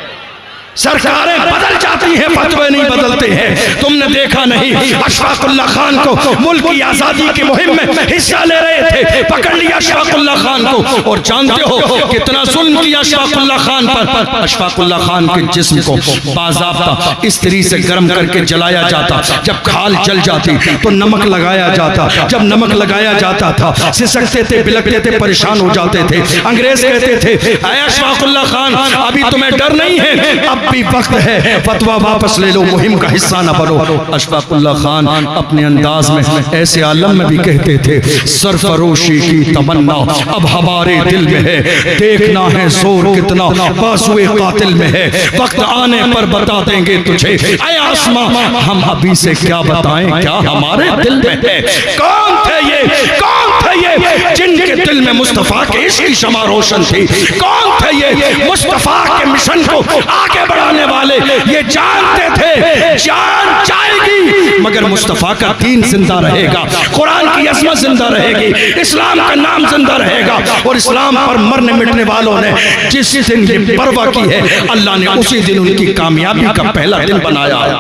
Speaker 1: सरकारें बदल जाती हैं, फतवे नहीं बदलते हैं। तुमने देखा नहीं अशफाकुल्लाह खान को मुल्क की आजादी की मुहिम में हिस्सा ले रहे थे, पकड़ लिया अशफाकुल्लाह खान को, और जानते हो कितना जुल्म किया अशफाकुल्लाह खान पर। अशफाकुल्लाह खान के जिस्म को बाज़ाब्ता इस्त्री से गर्म करके जलाया जाता, जब खाल जल जाती तो नमक लगाया जाता, जब नमक लगाया जाता था सिसकते थे, बिलकते थे, परेशान हो जाते थे। अंग्रेज कहते थे ऐ अशफाकुल्लाह खान अभी तुम्हें डर नहीं है, अब भी वक्त है, फतवा वापस ले लो, मुहिम का हिस्सा न बनो। अशफाकुल्लाह खान अपने अंदाज में ऐसे आलम में भी कहते थे सरफरोशी की तमन्ना अब हमारे दिल में है, देखना है जोर कितना बाजुए कातिल में है, वक्त आने पर बता देंगे तुझे ऐ आसमां, हम अभी से क्या बताएं क्या हमारे दिल में है। कौन थे ये, कौन थे ये जिनके दिल में मुस्तफा के इश्क की शमा रोशन थी? कौन थे ये मुस्तफा के मिशन को आगे बढ़ाने वाले? ये जानते थे जान जाएगी मगर मुस्तफा का दीन जिंदा रहेगा, कुरान की अज़मत जिंदा रहेगी, इस्लाम का नाम जिंदा रहेगा। और इस्लाम पर मरने मिटने वालों ने जिस दिन ये परवाह की है अल्लाह ने उसी दिन उनकी कामयाबी का पहला दिन बनाया है।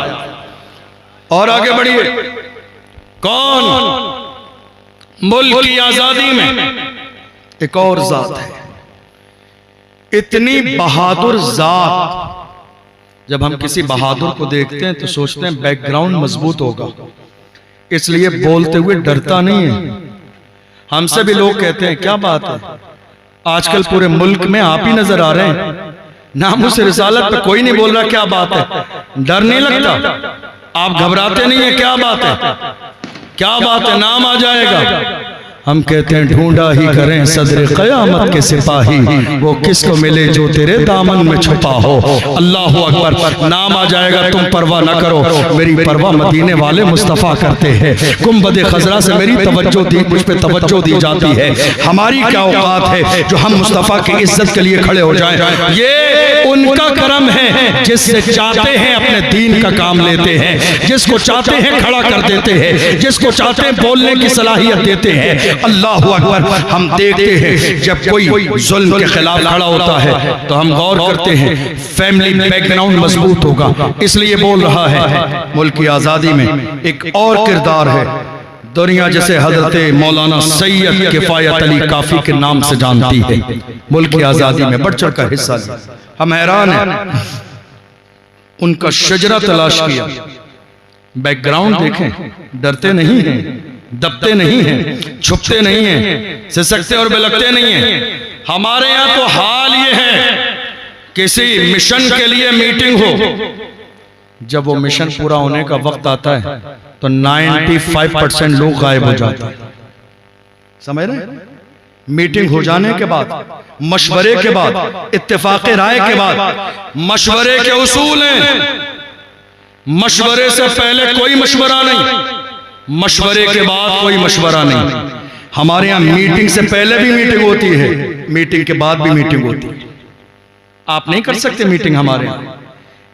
Speaker 1: और आगे बढ़िए, कौन? मुल्क की आजादी में एक और जात है, इतनी बहादुर जात। जब हम किसी बहादुर को देखते हैं तो सोचते हैं बैकग्राउंड मजबूत होगा, इसलिए बोलते हुए डरता नहीं है। हमसे भी लोग कहते हैं क्या बात है, आजकल पूरे मुल्क में आप ही नजर आ रहे हैं, नामुस रिसालत पे कोई नहीं बोल रहा, क्या बात है? डर नहीं लगता? आप घबराते नहीं है? क्या बात है, क्या बात है? नाम आ जाएगा। हम कहते हैं ढूंढा ही करें सदर क़यामत के सिपाही, वो किसको मिले जो तेरे दामन में छुपा हो। अल्लाह अकबर, नाम आ जाएगा, तुम परवाह न करो, मेरी परवाह मदीने वाले मुस्तफ़ा करते हैं। गुंबद खजरा से मेरी तवज्जो दी, मुझ पे तवज्जो दी जाती है। हमारी क्या औकात है जो हम मुस्तफ़ा की इज्जत के लिए खड़े हो जाएं? ये उनका करम है, जिससे चाहते हैं अपने दीन का काम लेते हैं, जिसको चाहते हैं खड़ा कर देते हैं, जिसको चाहते हैं बोलने की सलाहियत देते हैं। अल्लाह अकबर, हम देखते हैं जब कोई जुल्म के खिलाफ खड़ा होता है तो हम गौर करते हैं फैमिली बैकग्राउंड मजबूत होगा, इसलिए बोल रहा है। मुल्क की आज़ादी में एक और किरदार है, दुनिया जैसे हजरत मौलाना सैयद किफायत अली काफी के नाम से जानती है, मुल्क की आज़ादी में बढ़ चढ़ कर हिस्सा लिया। हम हैरान हैं, उनका शजरा तलाश किया, बैकग्राउंड देखें, डरते नहीं हैं, दबते नहीं हैं, छुपते नहीं हैं, सिसकते और बिलकते नहीं हैं। हमारे यहाँ तो हाल ये है, किसी मिशन के लिए मीटिंग हो, जब वो मिशन पूरा होने का वक्त आता है तो 95% लोग गायब हो जाते हैं। समझ रहे? मीटिंग हो जाने के बाद, मशवरे के बाद, इत्तेफाक राय के बाद, मशवरे के उसूल हैं, मशवरे से पहले कोई मशवरा नहीं, मशवरे के बाद कोई मशवरा नहीं। हमारे यहाँ मीटिंग से पहले भी मीटिंग होती है, मीटिंग के बाद भी मीटिंग होती है। आप नहीं कर सकते मीटिंग हमारे यहाँ।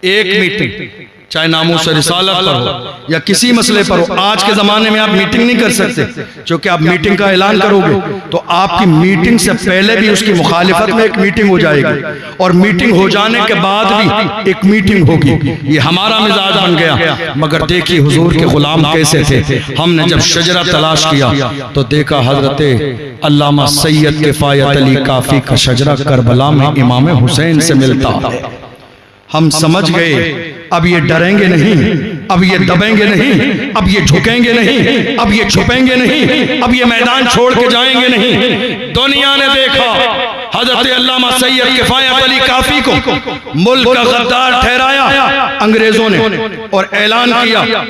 Speaker 1: एक मीटिंग चाहे नामूस रिसालत पर हो या किसी मसले पर हो, आज के ज़माने में आप मीटिंग नहीं कर सकते, क्योंकि आप मीटिंग का ऐलान करोगे तो आपकी मीटिंग से पहले भी उसकी मुखालिफत में एक मीटिंग हो जाएगी और मीटिंग हो जाने के बाद भी एक मीटिंग होगी। ये हमारा मिजाज बन गया। मगर देखिए हुजूर के गुलाम कैसे थे। हमने जब शजरा तलाश किया तो देखा हजरत अल्लामा सैयद किफायत अली काफी का शजरा करबला में इमाम हुसैन से मिलता है। हम समझ गए अब ये डरेंगे नहीं, अब ये दबेंगे नहीं, अब ये झुकेंगे नहीं, अब ये छुपेंगे नहीं, अब ये मैदान छोड़ के जाएंगे नहीं। दुनिया ने देखा हजरत अल्लामा सैयद किफायत अली काफी को मुल्क का गद्दार ठहराया अंग्रेजों ने और ऐलान किया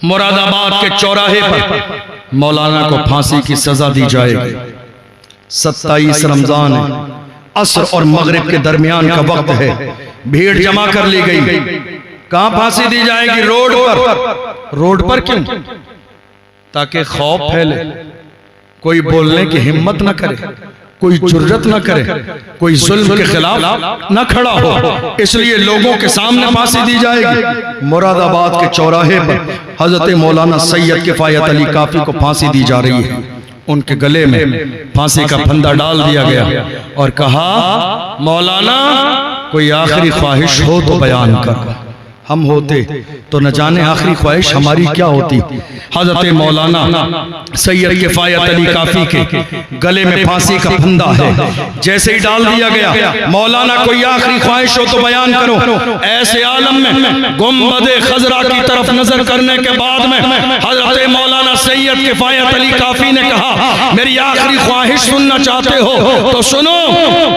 Speaker 1: मुरादाबाद के चौराहे पर मौलाना को फांसी की सजा दी जाएगी। 27 रमजान है, असर और मगरिब के दरमियान का वक्त है। भीड़ जमा कर ली गई। कहां फांसी दी जाएगी? रोड पर। रोड पर क्यों? ताकि खौफ फैले, कोई बोलने की हिम्मत न करे, कोई जुर्रत न करे, कोई जुल्म के खिलाफ न खड़ा हो, इसलिए लोगों के सामने फांसी दी जाएगी। मुरादाबाद के चौराहे पर हजरत मौलाना सैयद किफायत अली काफी को फांसी दी जा रही है। उनके गले में फांसी का फंदा डाल दिया गया और कहा मौलाना कोई आखिरी ख्वाहिश हो तो बयान कर। हम होते तो न जाने आखिरी ख्वाहिश हमारी क्या होती। हजरत मौलाना सैयद किफायत अली काफी के गले में फांसी का फंदा है, जैसे ही डाल दिया गया मौलाना कोई आखिरी ख्वाहिश हो तो बयान करो। ऐसे आलम में गुंबदे खजरा की तरफ नजर करने के बाद में हजरत मौलाना सैयद किफायत अली काफी ने कहा मेरी आखिरी ख्वाहिश सुनना चाहते हो तो सुनो,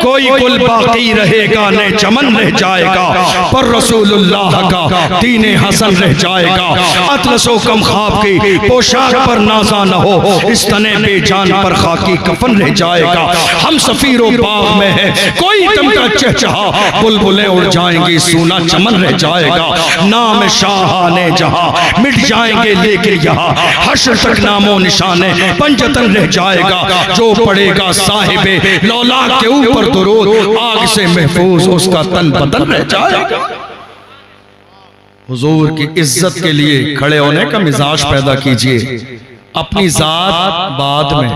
Speaker 1: कोई गुल बाकी रहेगा न चमन रह जाएगा, पर रसूलुल्लाह का दीने हसन रह जाएगा। अतलसो कम ख्वाब की पोशाक पर नाजा न हो, इस तने बेजान पर खाकी कफन रह जाएगा। हम सफीरों बाग में है, कोई दमका चहचहा, बुलबुलें उड़ जाएंगी, सूना चमन रह जाएगा। नाम शाहाने जहां मिट जाएंगे लेकिन यहाँ हश्र तक नामो निशाने पंजतन रह जाएगा। जो पड़ेगा साहिबे लौला के ऊपर दुरूद, आग से महफूज उसका तन बदन रह जाएगा। हुजूर की इज्जत के लिए खड़े होने का मिजाज पैदा कीजिए। अपनी जात बाद में,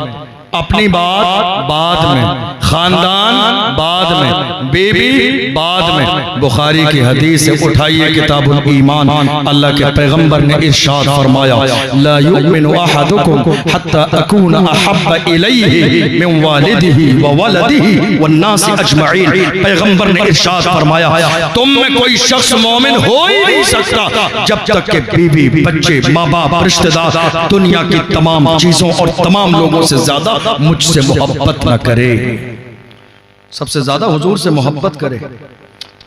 Speaker 1: अपनी बात बाद में, खानदान बाद में, बेबी बाद में। बुखारी की हदीस से उठाइए किताबुल ईमान। अल्लाह के पैगंबर ने इरशाद फरमाया ला युमिनु अहदुकुम हत्ता अकून अहब्बा इलैहि मिन वालिदिही व वलदिही वन्नास अजमईन। पैगंबर ने इरशाद फरमाया तुम में कोई शख्स मोमिन हो ही नहीं सकता जब तक कि बीवी, बच्चे, माँ बाप, रिश्तेदार, दुनिया की तमाम चीजों और तमाम लोगों से ज्यादा मुझसे मोहब्बत न करे, सबसे ज्यादा हुजूर से मोहब्बत करे।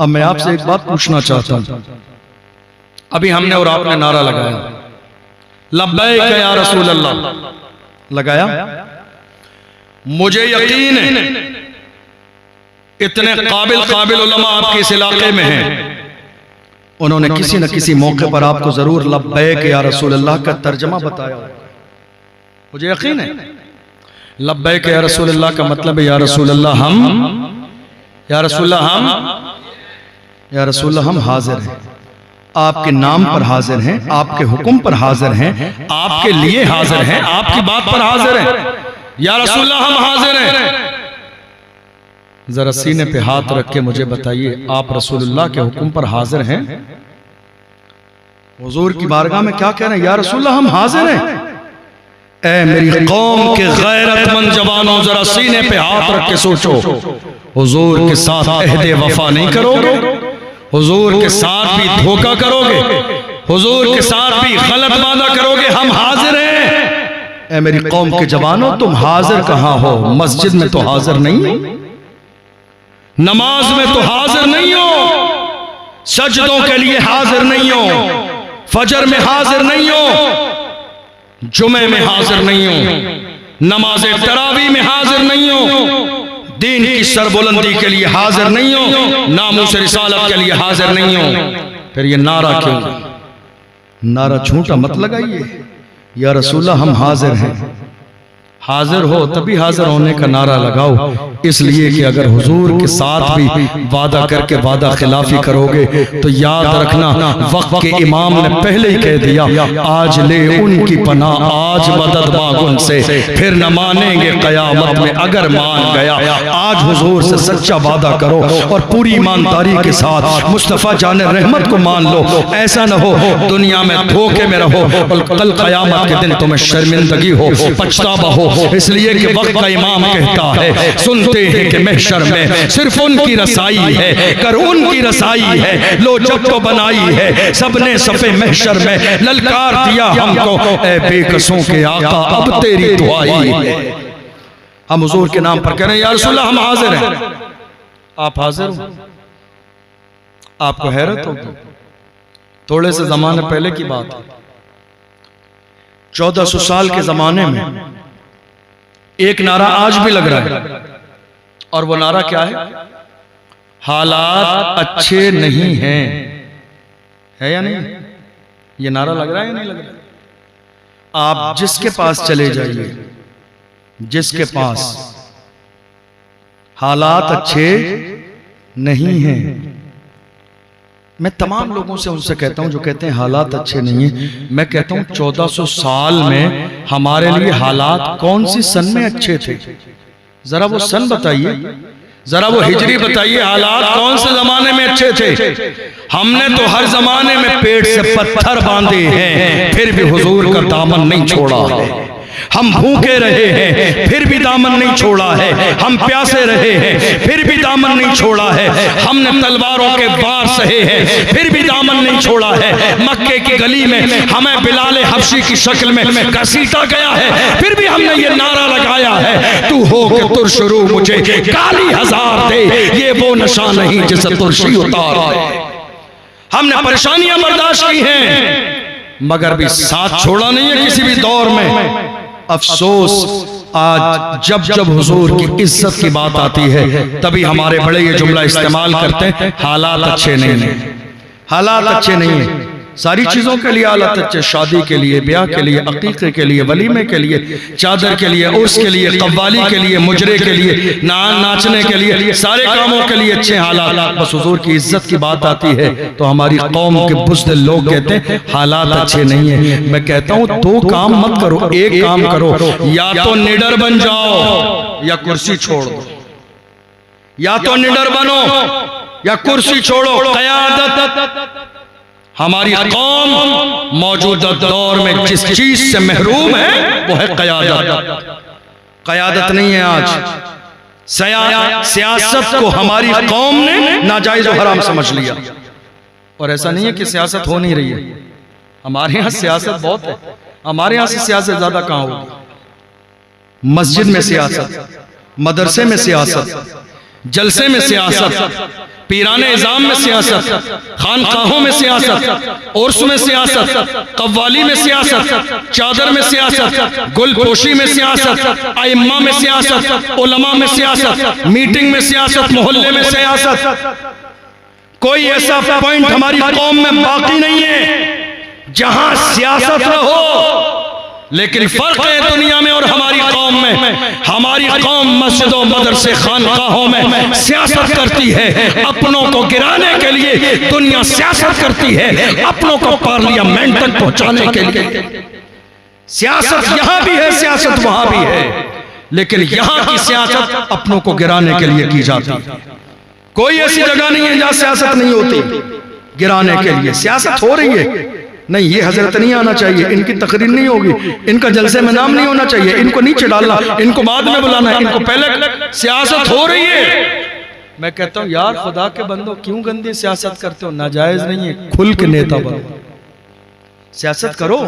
Speaker 1: अब मैं आपसे एक बात पूछना चाहता हूं। अभी हमने और आपने नारा लगाया लब्बैक या रसूल अल्लाह, लगाया। मुझे यकीन है इतने काबिल उलमा आपके इस इलाके में हैं, उन्होंने किसी न किसी मौके पर आपको जरूर लब्बैक या रसूल अल्लाह का तर्जमा बताया। मुझे यकीन है लब्बैक या रसूल अल्लाह का मतलब है या रसूल अल्लाह हम, या रसूल अल्लाह हम, या रसूल अल्लाह हम हाजिर हैं, आपके नाम पर हाजिर हैं, आपके हुक्म पर हाजिर हैं, आपके लिए हाजिर हैं, आपकी बात पर हाजिर हैं। या रसूल अल्लाह हम हाजिर हैं। जरा सीने पे हाथ रख के मुझे बताइए आप रसूलुल्लाह के हुक्म पर हाजिर हैं? हुजूर की बारगाह में क्या कह रहे हैं? या रसूलुल्लाह हम हाजिर हैं। ऐ मेरी कौम के गैरतमंद जवानों, जरा सीने पे हाथ रख के सोचो, हुजूर के साथ अहदे वफा नहीं करोगे? हुजूर के साथ भी धोखा करोगे? हुजूर के साथ भी गलत वादा करोगे? हम हाजिर हैं। ऐ मेरी कौम के जवानों, तुम हाजिर कहां हो? मस्जिद में तो हाजिर नहीं, नमाज में तो हाजिर नहीं हो, सजदों के लिए हाजिर नहीं हो, फजर में हाजिर नहीं हो, जुमे में हाजिर नहीं हो, नमाज तरावी में हाजिर नहीं हो, दीन की सरबुलंदी के लिए हाजिर नहीं हो, नामूस रिसालत के लिए हाजिर नहीं हो। फिर ये नारा क्यों? नारा झूठा मत लगाइए। या रसूलल्लाह हम हाजिर हैं, हाजिर हो तभी हाजिर होने का नारा लगाओ, इसलिए कि अगर हुजूर के साथ भी वादा करके वादा खिलाफी करोगे तो याद रखना वक्त के इमाम ने पहले ही कह दिया, आज ले उनकी पनाह, आज मदद मांग उनसे, फिर न मानेंगे कयामत में अगर मान गया। आज हुजूर से सच्चा वादा करो और पूरी ईमानदारी के साथ मुस्तफ़ा जाने रहमत को मान लो। ऐसा न हो दुनिया में धोखे में रहो और कल कयामत के दिन तुम्हें शर्मिंदगी हो, पछतावा हो। इसलिए कि वक्त का इमाम कहता है, सुनते हैं कि महशर में सिर्फ उनकी रसाई है, कर उनकी रसाई है, लो जब तो बनाई है सबने सफे महशर में, ललकार दिया हमको ऐ बेकसों के आका अब तेरी दुआई है। हम हुजूर के नाम पर कह रहे हैं, या रसूल अल्लाह हम हाजिर हैं। आप हाजिर हो? आपको हैरत होगी, थोड़े से जमाने पहले की बात है, 1400 साल के जमाने में एक नारा आज भी लग रहा है, और वो नारा क्या है? हालात अच्छे नहीं हैं। है या नहीं? ये नारा लग रहा है या नहीं लग रहा? आप जिसके पास चले जाइए, जिसके पास हालात अच्छे नहीं हैं, मैं तमाम लोगों से उनसे कहता हूं जो कहते हैं हालात अच्छे नहीं हैं, मैं कहता हूं 1400 साल में हमारे लिए हालात कौन सी सन में अच्छे थे? जरा वो सन बताइए, जरा वो हिजरी बताइए, हालात कौन से जमाने में अच्छे थे? हमने तो हर जमाने में पेट से पत्थर बांधे हैं, फिर भी हुजूर का दामन नहीं छोड़ा है। हम भूखे रहे हैं, फिर भी दामन नहीं छोड़ा है। हम प्यासे रहे हैं, फिर भी दामन नहीं छोड़ा है। हमने तलवारों के वार सहे हैं, फिर भी दामन नहीं छोड़ा है। मक्के की गली में हमें बिलाल हबशी की शक्ल में घसीटा गया है, फिर भी हमने ये नारा लगाया है, तू हो के तुरशरू मुझे काली हजार दे, ये वो नशा नहीं जिसे तुरशी उतार दे। हमने परेशानियां बर्दाश्त की हैं, मगर भी साथ छोड़ा नहीं है किसी भी दौर में। अफसोस आज जब जब हुजूर की इज्जत की बात आती है तभी हमारे बड़े ये जुमला इस्तेमाल करते हैं, हालात अच्छे नहीं हैं, हालात अच्छे नहीं हैं। सारी चीजों के लिए हालात अच्छे, शादी के लिए, ब्याह के लिए, अकीक़े के लिए, वलीमे के लिए, चादर के लिए, उर्स के लिए, कव्वाली के लिए, मुजरे के लिए, नाचने के लिए, सारे कामों के लिए अच्छे हालात। बस हुजूर की इज्जत की बात आती है तो हमारी कौम के बुज़दिल लोग कहते हैं हालात अच्छे नहीं है। मैं कहता हूँ दो काम मत करो, एक काम करो, या तो निडर बन जाओ या कुर्सी छोड़ दो। या तो निडर बनो या कुर्सी छोड़ो। क़यादत हमारी कौम मौजूदा दौर में जिस चीज से महरूम है वो है क़यादत। क़यादत नहीं है आज। सियासत को हमारी कौम ने नाजायज और हराम समझ लिया, और ऐसा नहीं है कि सियासत हो नहीं रही है, हमारे यहाँ सियासत बहुत है। हमारे यहाँ से सियासत ज्यादा कहाँ होगी? मस्जिद में सियासत, मदरसे में सियासत, जलसे में सियासत, पीराने इज़ाम में सियासत, खानकाहों में सियासत, उर्स में सियासत, कव्वाली में सियासत, चादर में सियासत, गुलपोशी में सियासत, आइम्मा में सियासत, उलमा में सियासत, मीटिंग में सियासत, मोहल्ले में सियासत। कोई ऐसा पॉइंट हमारी कौम में बाकी नहीं है जहां सियासत न हो। लेकिन फर्क है दुनिया में और हमारी कौम में। हमारी कौम मस्जिदों, मदरसे, खानकाहों में सियासत करती है अपनों को गिराने के लिए, दुनिया सियासत करती है अपनों को पार्लियामेंट तक पहुंचाने के लिए। सियासत यहां भी है, सियासत वहां भी है, लेकिन यहां की सियासत अपनों को गिराने के लिए की जाती है। कोई ऐसी जगह नहीं है जहां सियासत नहीं होती गिराने के लिए। सियासत हो रही है, नहीं ये हजरत नहीं आना चाहिए, इनकी तकरीर नहीं होगी, इनका जलसे में नाम नहीं होना चाहिए, इनको नीचे डालना, इनको बाद में बुलाना है, इनको पहले। सियासत हो रही है। मैं कहता हूं यार खुदा के बंदो क्यों गंदी सियासत करते हो? नाजायज नहीं है, खुल के नेता बनो, सियासत करो,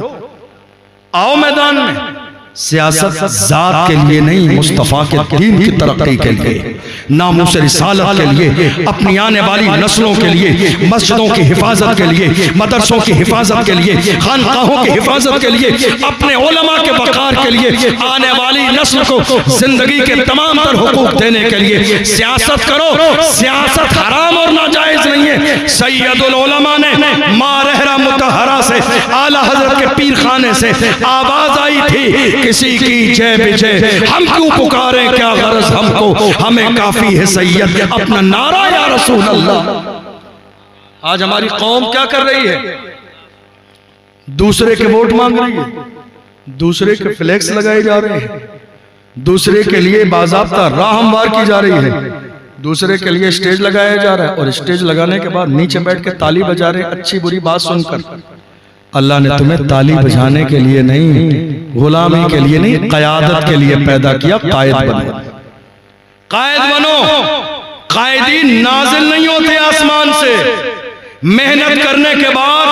Speaker 1: आओ मैदान में। सियासत जात के लिए नहीं, मुस्तफ़ा के दीन की तरक्की के लिए, नामूस रिसालत के लिए, अपनी आने वाली नस्लों के लिए, मस्जिदों की हिफाजत के लिए, मदरसों की हिफाजत के लिए, खानकाहों की हिफाजत के लिए, अपने उलमा के वक़ार के लिए, आने वाली नस्ल को जिंदगी के तमाम तर हुकूक देने के लिए सियासत करो। सियासत हराम और नाजायज नहीं है, सैयदुल उलमा ने माँ रहरा मुतहरा से आला हजरत के पीर खाने से आवाज आई थी, किसी की जय विजय हम क्यों पुकारे, क्या गरज हमको, हमें काफी है सैयद अपना नारा या रसूल अल्लाह। आज हमारी कौम क्या कर रही है? दूसरे के वोट मांग रही है, दूसरे के फ्लैक्स लगाए जा रहे हैं, दूसरे के लिए बाज़ाब्ता राह हमवार की जा रही है, दूसरे के लिए स्टेज लगाया जा रहा है और स्टेज लगाने के बाद नीचे बैठ के ताली बजा रहे अच्छी बुरी बात सुनकर। अल्लाह ने तुम्हें ताली बजाने के लिए नहीं, गुलामी के लिए नहीं, क़यादत के लिए पैदा किया। कायद बनो, कायद बनो। कायदीन नाजिल नहीं होते आसमान से, मेहनत करने के बाद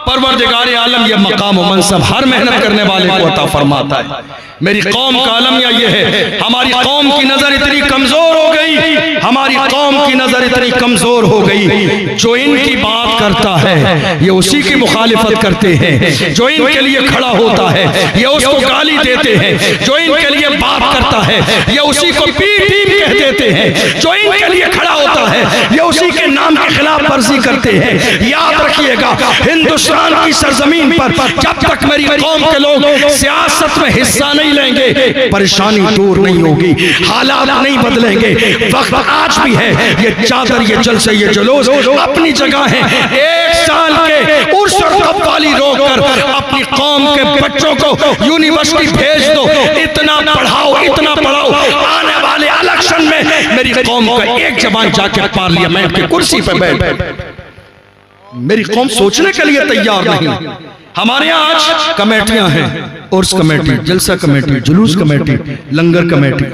Speaker 1: परवरदिगार आलम ये मकाम व मनसब हर मेहनत करने वाले को अता फरमाता है। मेरी कौम का अलमिया ये है, हमारी कौम की नजर इतनी कमजोर हो गई, हमारी कौम की नजर इतनी कमजोर हो गई, जो इनकी बात करता है ये उसी की मुखालिफत करते हैं, जो इनके लिए खड़ा होता है ये उसको गाली देते हैं, जो इनके लिए बात करता है ये उसी को पीठ कह देते हैं, जो इनके लिए खड़ा होता है ये उसी के नाम के खिलाफ वर्जी करते हैं। याद रखिएगा, हिंदुस्तान की सरजमीन पर जब तक मेरी कौम के लोग सियासत में हिस्सा नहीं लेंगे, परेशानी दूर नहीं होगी, हालात नहीं बदलेंगे। वक्त आज भी है, ये चादर, ये जलसे, ये जुलूस अपनी जगह है। एक साल के उर्स और कव्वाली रोककर अपनी कौम के बच्चों को यूनिवर्सिटी भेज दो, इतना पढ़ाओ, इतना पढ़ाओ, आने वाले इलेक्शन में मेरी कौम का एक जवान जाके पार्लियामेंट की कुर्सी पर बैठ। मेरी कौम सोचने के लिए तैयार नहीं। हमारे यहाँ आज कमेटियां हैं, उर्स कमेटी, जलसा कमेटी, जुलूस कमेटी, लंगर कमेटी,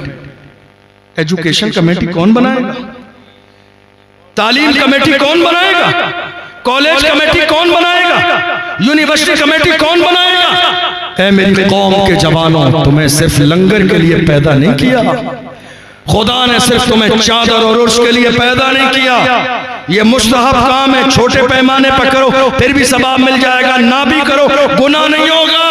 Speaker 1: एजुकेशन कमेटी कौन बनाएगा? तालीम कमेटी कौन बनाएगा? कॉलेज कमेटी कौन बनाएगा? यूनिवर्सिटी कमेटी कौन बनाएगा? ऐ मेरी कौम के जवानों, तुम्हें सिर्फ लंगर के लिए पैदा नहीं किया, खुदा ने सिर्फ तुम्हें चादर और उर्स के लिए पैदा नहीं किया। ये मुस्तहब काम है, छोटे पैमाने पर करो फिर भी सवाब मिल जाएगा, ना भी करो गुनाह नहीं होगा।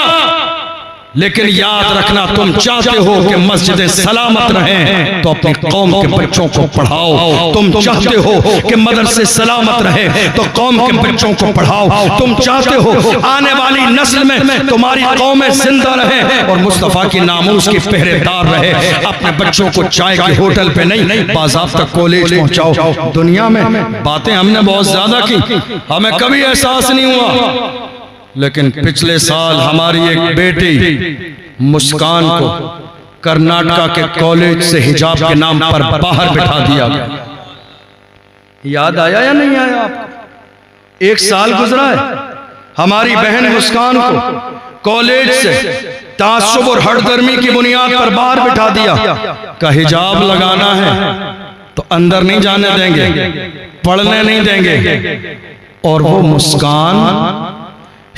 Speaker 1: लेकिन याद रखना, तुम चाहते हो कि मस्जिदें सलामत रहें तो अपनी कौम के बच्चों को पढ़ाओ। तुम चाहते हो कि मदरसे सलामत रहे तो कौम के बच्चों को पढ़ाओ। तुम चाहते हो आने वाली नस्ल में तुम्हारी कौमें जिंदा रहे और मुस्तफा की नामूस की पहरेदार रहे। अपने बच्चों को चाय के होटल पे नहीं, बाज़ाब्ता कॉलेज पहुंचाओ। दुनिया में बातें हमने बहुत ज्यादा की, हमें कभी एहसास नहीं हुआ, लेकिन पिछले साल हमारी एक बेटी मुस्कान को कर्नाटका के कॉलेज से हिजाब के नाम पर बाहर बिठा दिया गया। याद आया या नहीं आया आपको? एक साल गुजरा है, हमारी बहन मुस्कान को कॉलेज से तासुब और हठधर्मी की बुनियाद पर बाहर बिठा दिया। का हिजाब लगाना है तो अंदर नहीं जाने देंगे, पढ़ने नहीं देंगे। और वो मुस्कान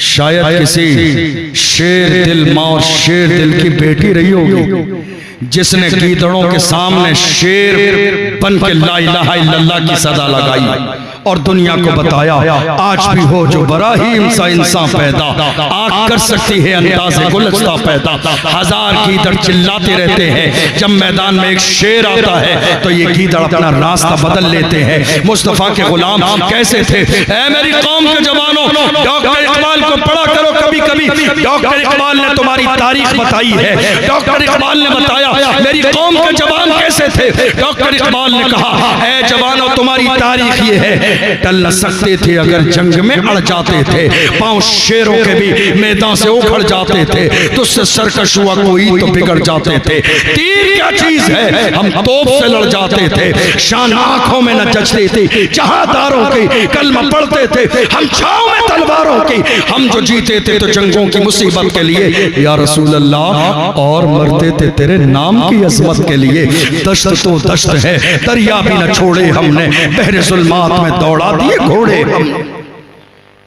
Speaker 1: शायद किसी शेर दिल माँ और शेर दिल की बेटी रही होगी, जिसने गीदड़ों के सामने शेर बन के ला इलाहा इल्लल्लाह की सदा लगाई और दुनिया को बताया आज भी हो जो बराहीम सा इंसान पैदा, आग कर सकती है अंदाज़े गुलस्ता पैदा। हजार गीदड़ चिल्लाते रहते हैं, जब मैदान में एक शेर आता है तो ये गीदड़ अपना रास्ता बदल लेते हैं। मुस्तफा के गुलाम कैसे थे? ऐ मेरी कौम के जवानों, डॉक्टर इकबाल को पढ़ा करो कभी कभी। डॉक्टर इकबाल ने तुम्हारी तारीख बताई है, डॉक्टर इकबाल ने बताया मेरी कौम के जवान कैसे थे। डॉक्टर इकबाल ने कहा ऐ जवानों, तुम्हारी तारीख ये है, टल न सकते थे अगर जंग में अड़ जाते थे, पांव शेरों के भी मैदान से उखड़ जाते थे, तुझसे सरकश हुआ कोई तो बिगड़ जाते थे। तीर क्या चीज है, हम तोप से लड़ जाते थे, शान आंखों में न जचती थी, जहादारों की कलमा पढ़ते थे, हम छाव में तलवारों की, हम जो जीते थे तो जंगों की मुसीबत के लिए या रसूल अल्लाह, और मरते थे तेरे नाम की अजमत के लिए। दश्त तो दश्त है, दरिया भी न छोड़े हमने, बहरे जुल्मात में दौड़ा दिए घोड़े हमने।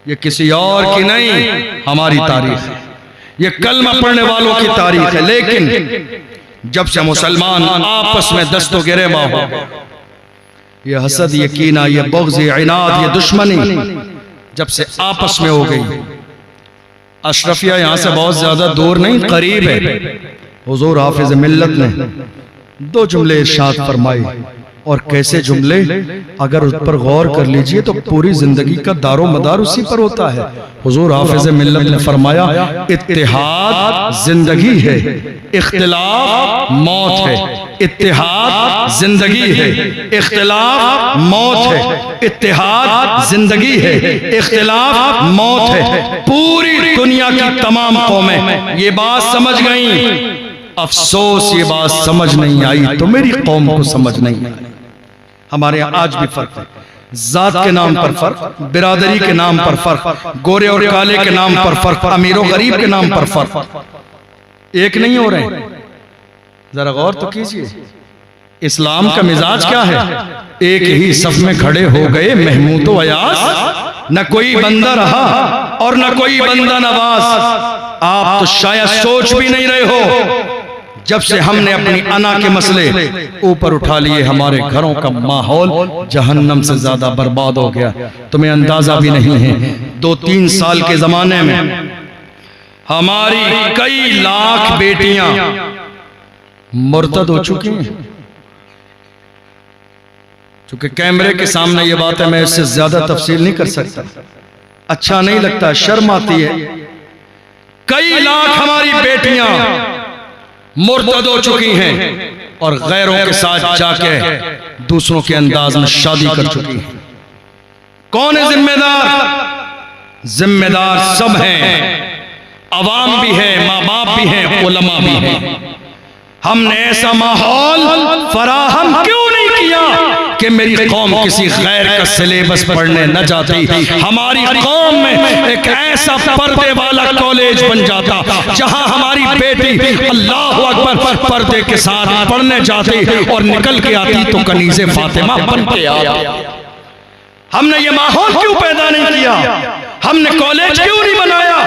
Speaker 1: ये किसी और की नहीं, हमारी तारीख है, ये कलमा पढ़ने वालों की तारीख है। लेकिन जब से मुसलमान आपस में दस्तो गिरेबा हो, ये हसद, ये कीना, ये बुग़्ज़, ये इनाद, ये दुश्मनी जब से आपस में हो गई, अशरफिया यहां से बहुत ज्यादा दूर नहीं, करीब है। हुजूर हाफिज मिल्लत ने दो जुमले इरशाद फरमाए और कैसे जुमले, अगर उस पर गौर कर लीजिए तो पूरी जिंदगी का दारो मदार उसी पर होता है। हुजूर हाफिज मिल्लत ने फरमाया, इत्तेहाद जिंदगी है, इख्तिलाफ मौत है। इत्तेहाद जिंदगी है, इख्तिलाफ मौत है। इत्तेहाद जिंदगी है, इख्तिलाफ मौत है। पूरी दुनिया की तमाम कौमें ये बात समझ गईं, अफसोस ये बात समझ नहीं आई तो मेरी कौम को समझ नहीं आई। हमारे यहाँ आज भी फर्क है, जात के नाम पर फर्क, बिरादरी के नाम पर फर्क, गोरे और काले के नाम पर फर्क, अमीर और गरीब के नाम पर फर्क, एक नहीं हो रहे। जरा गौर तो कीजिए, इस्लाम का मिजाज क्या है? एक ही सफ में खड़े हो गए महमूद व अयास, न कोई बंदा रहा और न कोई बंदा नवाज। आप तो शायद सोच भी नहीं रहे हो, जब से हमने अपनी अना के मसले ऊपर उठा लिए हमारे घरों का माहौल जहन्नम से ज्यादा बर्बाद हो गया। तुम्हें अंदाजा भी नहीं है, 2-3 साल के जमाने में हमारी कई लाख बेटियां मुर्तद हो चुकी हैं। क्योंकि कैमरे के सामने ये बात है, मैं इससे ज्यादा तफसील नहीं कर सकता, अच्छा नहीं लगता, शर्म आती है। कई लाख हमारी बेटियां मुर्तद हो चुकी हैं और गैरों के साथ जाके दूसरों के अंदाज में शादी कर चुकी हैं। कौन है जिम्मेदार? जिम्मेदार सब हैं, अवाम भी है, माँ बाप भी हैं, उलमा भी हैं। हमने ऐसा माहौल फराहम क्यों नहीं किया कि मेरी कौम किसी गैर का सिलेबस पढ़ने न जाती? हमारी कौम में एक ऐसा पर्दे वाला कॉलेज बन जाता जहां हमारी बेटी अल्लाह अकबर पर्दे के साथ पढ़ने जाती और निकल के आती तो कनीज़े फातिमा बन के आती। हमने ये माहौल क्यों पैदा नहीं किया? हमने कॉलेज क्यों नहीं बनाया?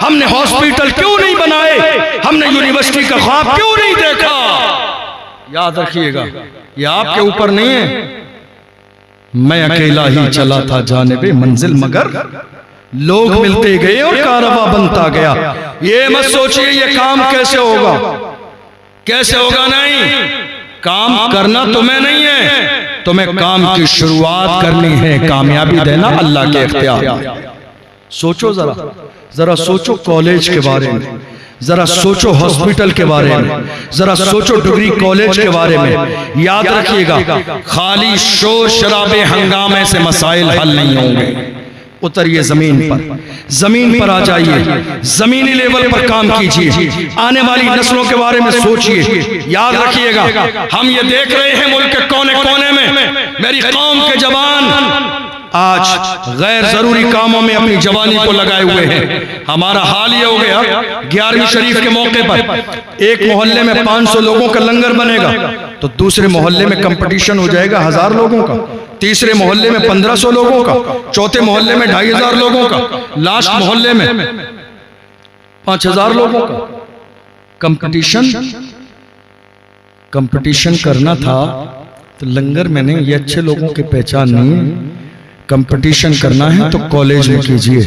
Speaker 1: हमने हॉस्पिटल क्यों नहीं बनाए? हमने यूनिवर्सिटी का ख्वाब क्यों नहीं देखा? याद रखिएगा, ये आपके ऊपर नहीं है। मैं अकेला ही चला था जानिबे मंजिल, मगर लोग मिलते गए और कारवां बनता गया। ये मत सोचिए ये काम कैसे होगा, कैसे होगा, नहीं। काम करना तुम्हें नहीं है, तुम्हें काम की शुरुआत करनी है, कामयाबी देना अल्लाह के इख्तियार। सोचो जरा सोचो कॉलेज के बारे में, जरा सोचो हॉस्पिटल के बारे में, जरा सोचो डिग्री कॉलेज के बारे में। याद रखिएगा, खाली शोर शराबे हंगामे से मसाइल हल नहीं होंगे। उतरिए जमीन पर आ जाइए, जमीनी लेवल पर काम कीजिए, आने वाली नस्लों के बारे में सोचिए। याद रखिएगा, हम ये देख रहे हैं मुल्क के कोने कोने में मेरी कौम के जवान आज गैर जरूरी कामों में अपनी जवानी को लगाए हुए हैं। हमारा हाल ये हो गया, 11वीं शरीफ के मौके पर एक मोहल्ले में 500 लोगों का लंगर बनेगा तो दूसरे मोहल्ले में कंपटीशन हो जाएगा 1000 लोगों का, तीसरे मोहल्ले में 1500 लोगों का, चौथे मोहल्ले में 2500 लोगों का, लास्ट मोहल्ले में 5000 लोगों का। कंपटीशन करना था तो लंगर में नहीं, ये अच्छे लोगों की पहचान नहीं है। कंपटीशन करना है तो कॉलेज में कीजिए।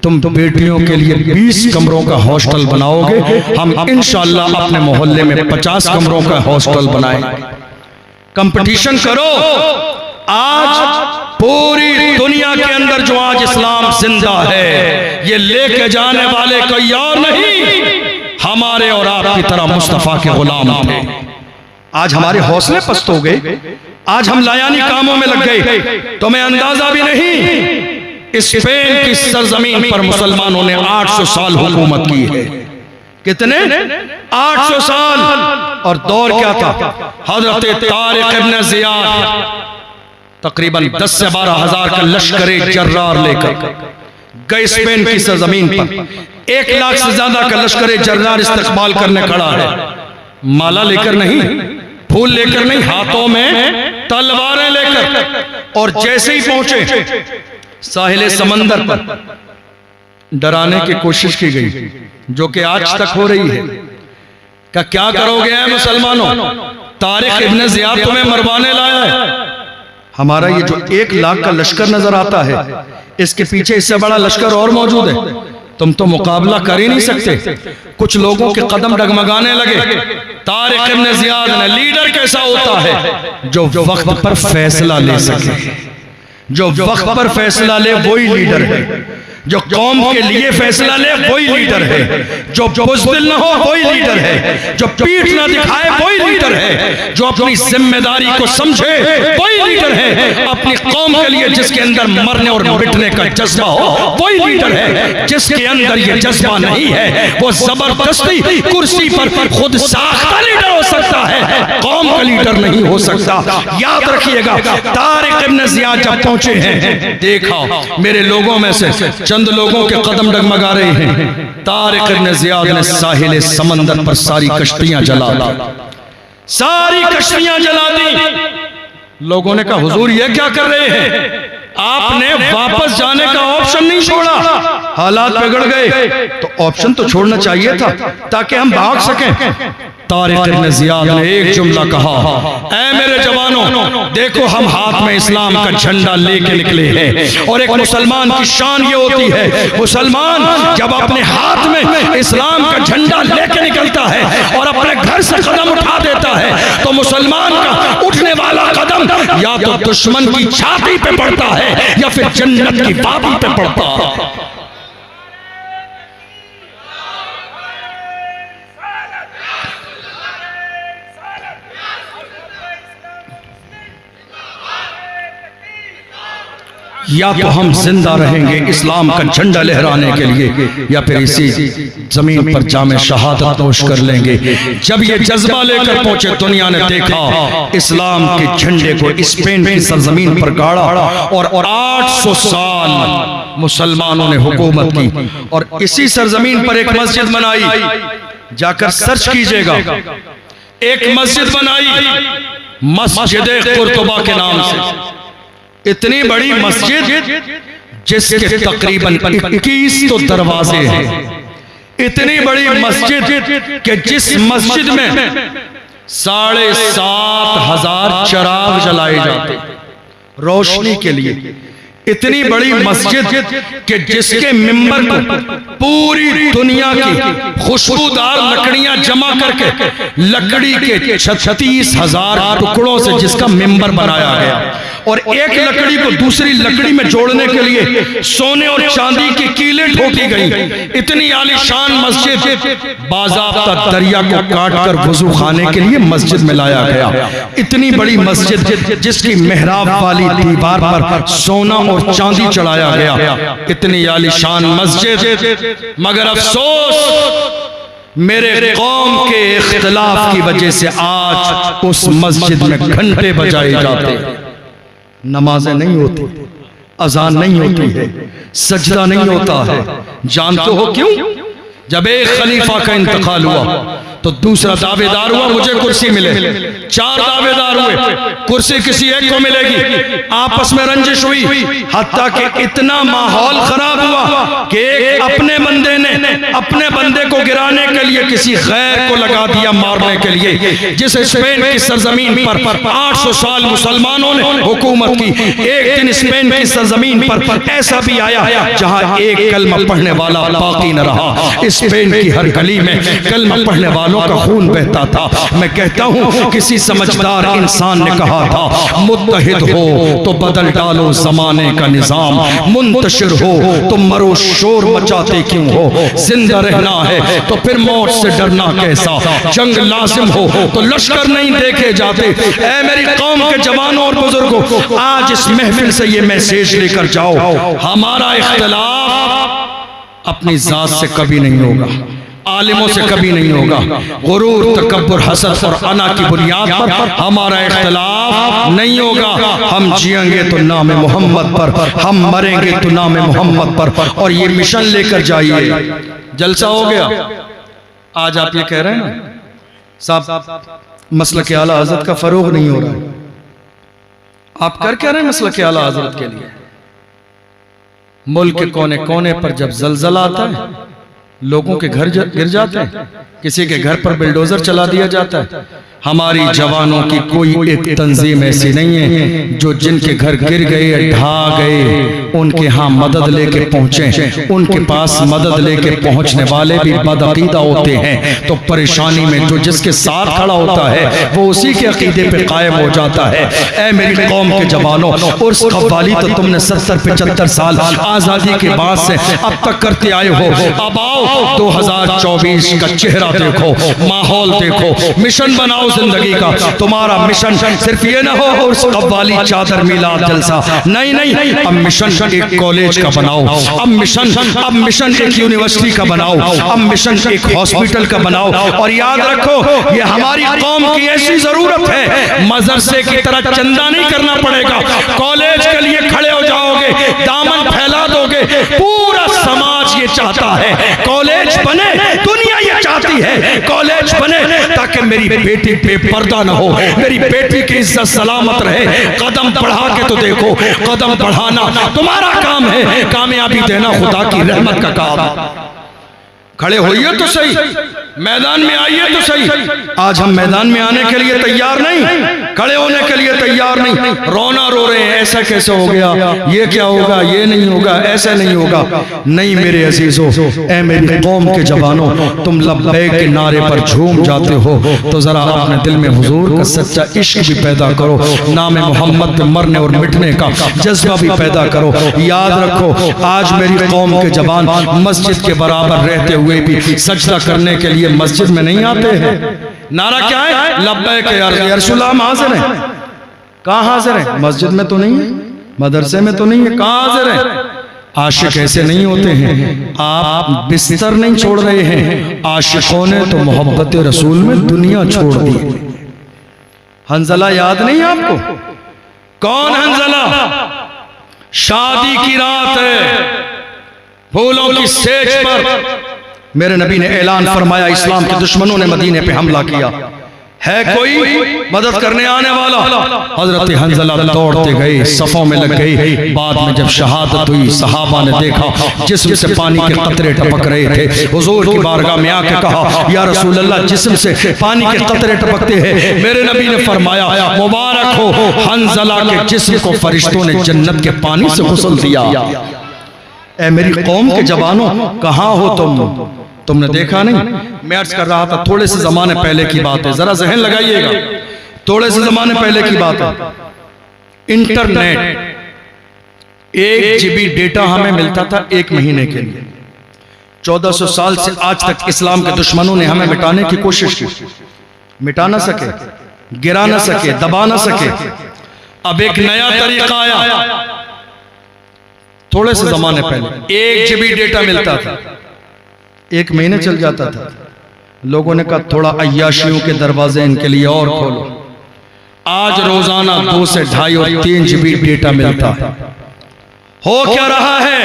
Speaker 1: तुम बेटियों के लिए 20 कमरों का हॉस्टल बनाओगे, हम इंशाअल्लाह अपने मोहल्ले में 50 कमरों का हॉस्टल बनाएंगे। कंपटीशन करो। आज पूरी दुनिया के अंदर जो आज इस्लाम जिंदा है, ये लेके जाने वाले कोई और नहीं, हमारे और आपकी तरह मुस्तफा के गुलाम थे। आज हमारे हौसले पस्त हो गए, आज हम लायानी कामों में लग गए। तुम्हें अंदाजा भी नहीं, स्पेन की सरजमीन पर मुसलमानों ने 800 साल हुकूमत की है। कितने? 800 साल। और दौर क्या था? हजरत तारिक इब्न ज़ियाद तकरीबन 10 से 12 हजार का लश्कर जर्रार लेकर गए स्पेन की सरजमीन पर। 1 लाख से ज्यादा का लश्कर जर्रार इस्तकबाल करने खड़ा है। माला लेकर नहीं, फूल लेकर नहीं, हाथों में तलवारें लेकर। और जैसे ही पहुंचे साहिल समंदर पर डराने की कोशिश की गई, जो कि आज तक हो रही है। क्या करोगे ऐ मुसलमानों? तारिक इब्न ज़ियाद तुम्हें मरवाने लाया है। हमारा ये जो 1 लाख का लश्कर नजर आता है, इसके पीछे इससे बड़ा लश्कर और मौजूद है। तुम तो मुकाबला कर ही नहीं सकते। कुछ लोगों के कदम डगमगाने लगे। तारिक इब्न ज़ियाद ने, लीडर कैसा होता है? जो वक्त पर फैसला ले सके, जो वक्त पर फैसला ले वही लीडर है। जो कौम के लिए फैसला ले वही लीडर है। जो बुज़दिल न हो वही लीडर है। जो पीठ न दिखाए वही लीडर है। जो अपनी जिम्मेदारी को समझे वही लीडर है। अपनी कौम के लिए जिसके अंदर मरने और मिटने का जज्बा हो वही लीडर है। जिसके अंदर ये जज्बा नहीं है वो जबरदस्ती कुर्सी पर खुद साख्ता लीडर हो सकता है, कौम का लीडर नहीं हो सकता। याद रखिएगा, तारिक इब्न ज़ियाद जब पहुंचे हैं, देखा मेरे लोगों में से चंद लोगों के कदम डगमगा रहे हैं। तारिक इब्न ज़ियाद ने साहिल समंदर पर सारी कश्तियां जला दी, सारी कश्तियां जला दी। लोगों ने कहा, हुजूर ये क्या कर रहे हैं? आपने वापस जाने का ऑप्शन नहीं छोड़ा। हालात बिगड़ गए तो ऑप्शन तो छोड़ना चाहिए था ताकि हम भाग सकें। तारिक इब्न ज़ियाद ने एक जुमला कहा, ऐ मेरे जवानों, देखो हम हाथ में इस्लाम का झंडा लेके निकले हैं। और एक मुसलमान की शान ये होती है, मुसलमान जब अपने हाथ में इस्लाम का झंडा लेके निकलता है और अपने घर से कदम उठा देता है तो मुसलमान का उठने वाला कदम या तो दुश्मन की छाती पे पड़ता है या फिर जन्नत की वादी पे पड़ता है। या तो हम जिंदा रहेंगे इस्लाम का झंडा लहराने के लिए, या फिर इसी जमीन पर जामे शहादत नोश कर लेंगे। जब ये जज्बा लेकर पहुंचे, दुनिया ने देखा इस्लाम के झंडे को स्पेन की सरजमीन पर गाड़ा और 800 साल मुसलमानों ने हुकूमत की और इसी सरजमीन पर एक मस्जिद बनाई। जाकर सर्च कीजिएगा, एक मस्जिद बनाई, मस्जिद कुर्तुबा के नाम से। इतनी बड़ी मस्जिद जिसके तकरीबन 21 तो दरवाजे हैं। इतनी बड़ी मस्जिद कि जिस मस्जिद में 7,500 चिराग जलाए जाते रोशनी के लिए। इतनी बड़ी मस्जिद कि जिसके मिंबर को पूरी दुनिया की खुशबूदार लकड़ियां जमा करके लकड़ी के 36,000 टुकड़ों से जिसका मिंबर बनाया गया और एक लकड़ी को दूसरी लकड़ी में जोड़ने के लिए सोने और चांदी की कीलें ठोकी गई। इतनी आलीशान मस्जिद, बाज़ाब्ता दरिया को काट कर वुजू खाने के लिए मस्जिद में लाया गया। इतनी बड़ी मस्जिद जिसकी मेहराब वाली दीवार पर सोना और चांदी चढ़ाया गया। इतनी आलीशान मस्जिद, मगर अफसोस मेरे कौम के इख्तिलाफ की वजह से आज उस मस्जिद में घंटे बजाए जाते, नमाजें नहीं होती, अजान नहीं होती है, सजदा नहीं होता है। जानते हो क्यों? जब एक खलीफा का इंतकाल हुआ तो दूसरा दावेदार हुआ मुझे कुर्सी मिले। 4 दावेदार हुए, कुर्सी किसी एक को मिलेगी। आपस में रंजिश हुई, हत्ता कि इतना माहौल खराब हुआ कि एक अपने बंदे ने अपने बंदे को गिराने के लिए किसी गैर को लगा दिया मारने के लिए। जिस स्पेन की सरजमीन पर 800 साल मुसलमानों ने हुकूमत की, एक दिन स्पेन की सरजमीन पर ऐसा भी आया जहां एक कलमा पढ़ने वाला बाकी न रहा। स्पेन की हर गली में कलमा पढ़ने वालों का खून बहता था। मैं कहता हूं किसी समझदार इंसान ने कहा था, मुत्तहिद हो तो बदल डालो जमाने का निजाम, मुंतशिर हो तो मरो शोर मचाते क्यों हो, जिंदा रहना है तो फिर मौत से डरना कैसा, जंग लाजिम हो तो लश्कर नहीं देखे जाते। ऐ मेरी कौम के जवानों और बुजुर्गों, आज इस महफिल से ये मैसेज लेकर जाओ, हमारा इख्तिलाफ अपनी जात से कभी नहीं होगा, आलिमों से कभी नहीं होगा। गुरूर, तकब्बुर, हसद और अना की बुनियाद पर हमारा इख्तिलाफ नहीं होगा। हम जिएंगे तो नाम मोहम्मद पर, हम मरेंगे तो नाम मोहम्मद पर। और ये मिशन लेकर जाइए। जलसा हो गया, आज आप ये कह रहे हैं ना साहब मसलक आला हज़रत का फरोग नहीं हो रहा है। आप कर क्या रहे हैं मसलक आला हज़रत के लिए? मुल्क के कोने कोने पर जब जलजला आता है लोगों के घर गिर जाते हैं, किसी के घर पर बिल्डोजर चला दिया जाता है, हमारी जवानों की कोई एक तंजीम ऐसी नहीं है जो जिनके घर गिर गए ढा गए उनके यहाँ मदद लेके पहुंचे। उनके पास मदद लेके पहुंचने वाले भी बदअकीदा होते हैं, तो परेशानी में जो जिसके साथ खड़ा होता है वो उसी के अकीदे पे कायम हो जाता है। ऐ मेरी कौम के जवानों, उर्स कव्वाली तो तुमने 70-75 साल आज़ादी के बाद से अब तक करते आए हो। अब आओ 2024 का चेहरा देखो, माहौल देखो, मिशन बनाओ जिंदगी का। तुम्हारा मिशन सिर्फ ये ना हो उर्स कव्वाली चादर मिलाद जलसा, नहीं नहीं, अब मिशन एक कॉलेज का बनाओ, अब मिशन एक यूनिवर्सिटी का बनाओ, अब मिशन एक हॉस्पिटल का बनाओ। और याद रखो ये हमारी कौम की ऐसी जरूरत है, मदरसे की तरह चंदा नहीं करना पड़ेगा, कॉलेज के लिए खड़े हो जाओगे, दामन फैला दोगे। पूरा समाज ये चाहता है कॉलेज बने, दुनिया ये चाहती है कॉलेज बने, ताकि मेरी बेटी बेपर्दा ना हो, मेरी बेटी की इज्जत सलामत रहे। कदम बढ़ा के तो देखो, कदम बढ़ाना तुम्हारा काम है, कामयाबी देना खुदा की रहमत का काम है। खड़े होइए तो सही, मैदान में आइए तो सही। आज हम मैदान में आने के लिए तैयार नहीं, खड़े होने के लिए तैयार नहीं, रोना रो रहे हैं ऐसा कैसे हो गया, ये क्या होगा, ये नहीं होगा, ऐसा नहीं होगा। नहीं मेरे अजीजों, ऐ मेरी कौम के जवानों, तुम लब्बैक के नारे पर झूम जाते हो तो जरा अपने दिल में हुजूर का सच्चा इश्क भी पैदा करो, नाम मोहम्मद पे मरने और मिटने का जज्बा भी पैदा करो। याद रखो आज मेरी कौम के जवान मस्जिद के बराबर रहते हुए भी सजदा करने के लिए मस्जिद में नहीं आते हैं। नारा क्या है? लब्बैक या रसूल अल्लाह। हाजिर है, कहाँ हाजिर है? मस्जिद में तो नहीं है, मदरसे में तो नहीं है, कहाँ हाजिर है? आशिक ऐसे नहीं होते हैं, आप बिस्तर नहीं छोड़ रहे हैं, आशिकों ने तो मोहब्बत रसूल में दुनिया छोड़ दी। हंजला याद नहीं आपको? कौन हंजला? शादी की रात है, फूलों की सेज पर मेरे नबी ने ऐलान फरमाया इस्लाम के दुश्मनों ने मदीने पे हमला किया, है कोई मदद करने आने वाला? हजरत हंजला दौड़ते गए, सफों में लग गए। बाद में जब शहादत हुई सहाबा ने देखा जिस्म से पानी के कतरे टपक रहे थे, हुजूर की बारगाह में आके कहा या रसूल अल्लाह जिस्म से पानी के कतरे टपकते हैं। मेरे नबी ने फरमाया मुबारक हो, हंजला के जिस्म को फरिश्तों ने जन्नत के पानी से गुस्ल दिया। ऐ मेरी कौम के जवानों, कहाँ हो तुमने देखा नहीं? मैं अर्ज कर रहा था थोड़े से जमाने पहले की बात है, जरा जहन लगाइएगा, थोड़े से जमाने पहले की बात है। इंटरनेट 1 GB डेटा हमें मिलता था 1 महीने के लिए। 1400 साल से आज तक इस्लाम के दुश्मनों ने हमें मिटाने की कोशिश की, मिटा ना सके, गिरा ना सके, दबा ना सके। अब एक नया तरीका आया, थोड़े से जमाने पहले 1 GB डेटा मिलता था, 1 महीने चल जाता था। लोगों ने कहा थोड़ा अय्याशियों के दरवाजे इनके लिए और खोलो। आज रोजाना 2 से 2.5 और 3 GB डेटा मिलता है। हो क्या रहा है?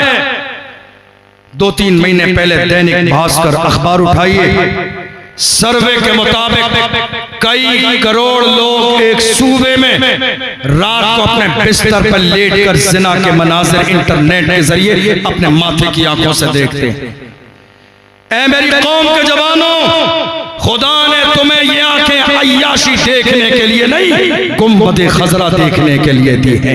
Speaker 1: 2-3 महीने पहले दैनिक भास्कर अखबार उठाइए, सर्वे के मुताबिक कई करोड़ लोग एक सूबे में रात को अपने बिस्तर पर लेटकर जिना के मनाजिर इंटरनेट के जरिए अपने माथे की आंखों से देखते हैं। ऐ मेरी कौम के जवानों, खुदा ने तुम्हें ये आंखें अय्याशी देखने के लिए नहीं, गुंबद खजरा देखने के लिए दी है,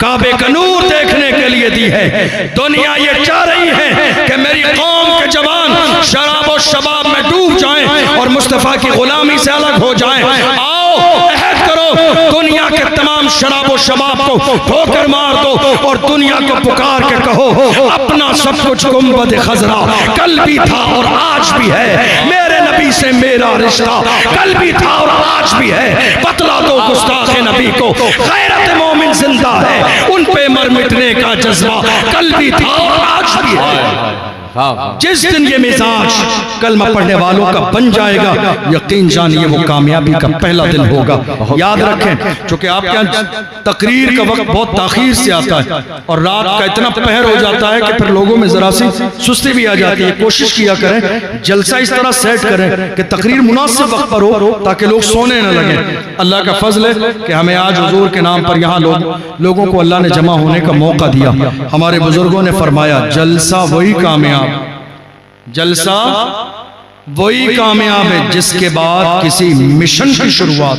Speaker 1: काबे का नूर देखने के लिए दी है। दुनिया ये चाह रही है कि मेरी कौम के जवान शराब और शबाब में डूब जाएं और मुस्तफा की गुलामी से अलग हो जाएं। आओ अहद करो, दुनिया के तमाम शराब और शबाब को ठोकर मार दो और दुनिया को पुकार के कहो अपना सब कुछ गुंबद खजरा कल भी था और आज भी है, मेरे नबी से मेरा रिश्ता कल भी था और आज भी है। बतला दो गुस्ताखे नबी को गैरत मोमिन जिंदा है, उन पे मर मिटने का जज्बा कल भी था और आज भी है। जिस दिन ये मिजाज कलमा पढ़ने वालों का बन जाएगा, यकीन जानिए वो कामयाबी का पहला दिन होगा। याद रखें, क्योंकि आपके यहाँ तकरीर का वक्त बहुत ताखीर से आता है और रात का इतना पहर हो जाता है कि फिर लोगों में जरा सी सुस्ती भी आ जाती है। कोशिश किया करें, जलसा इस तरह सेट करें कि तकरीर मुनासिब वक्त पर हो ताकि लोग सोने न लगे। अल्लाह का फजल है कि हमें आज हुजूर के नाम पर यहाँ लोगों को अल्लाह ने जमा होने का मौका दिया। हमारे बुजुर्गों ने फरमाया जलसा वही कामयाब, जलसा वही कामयाब है जिसके बाद किसी मिशन की शुरुआत।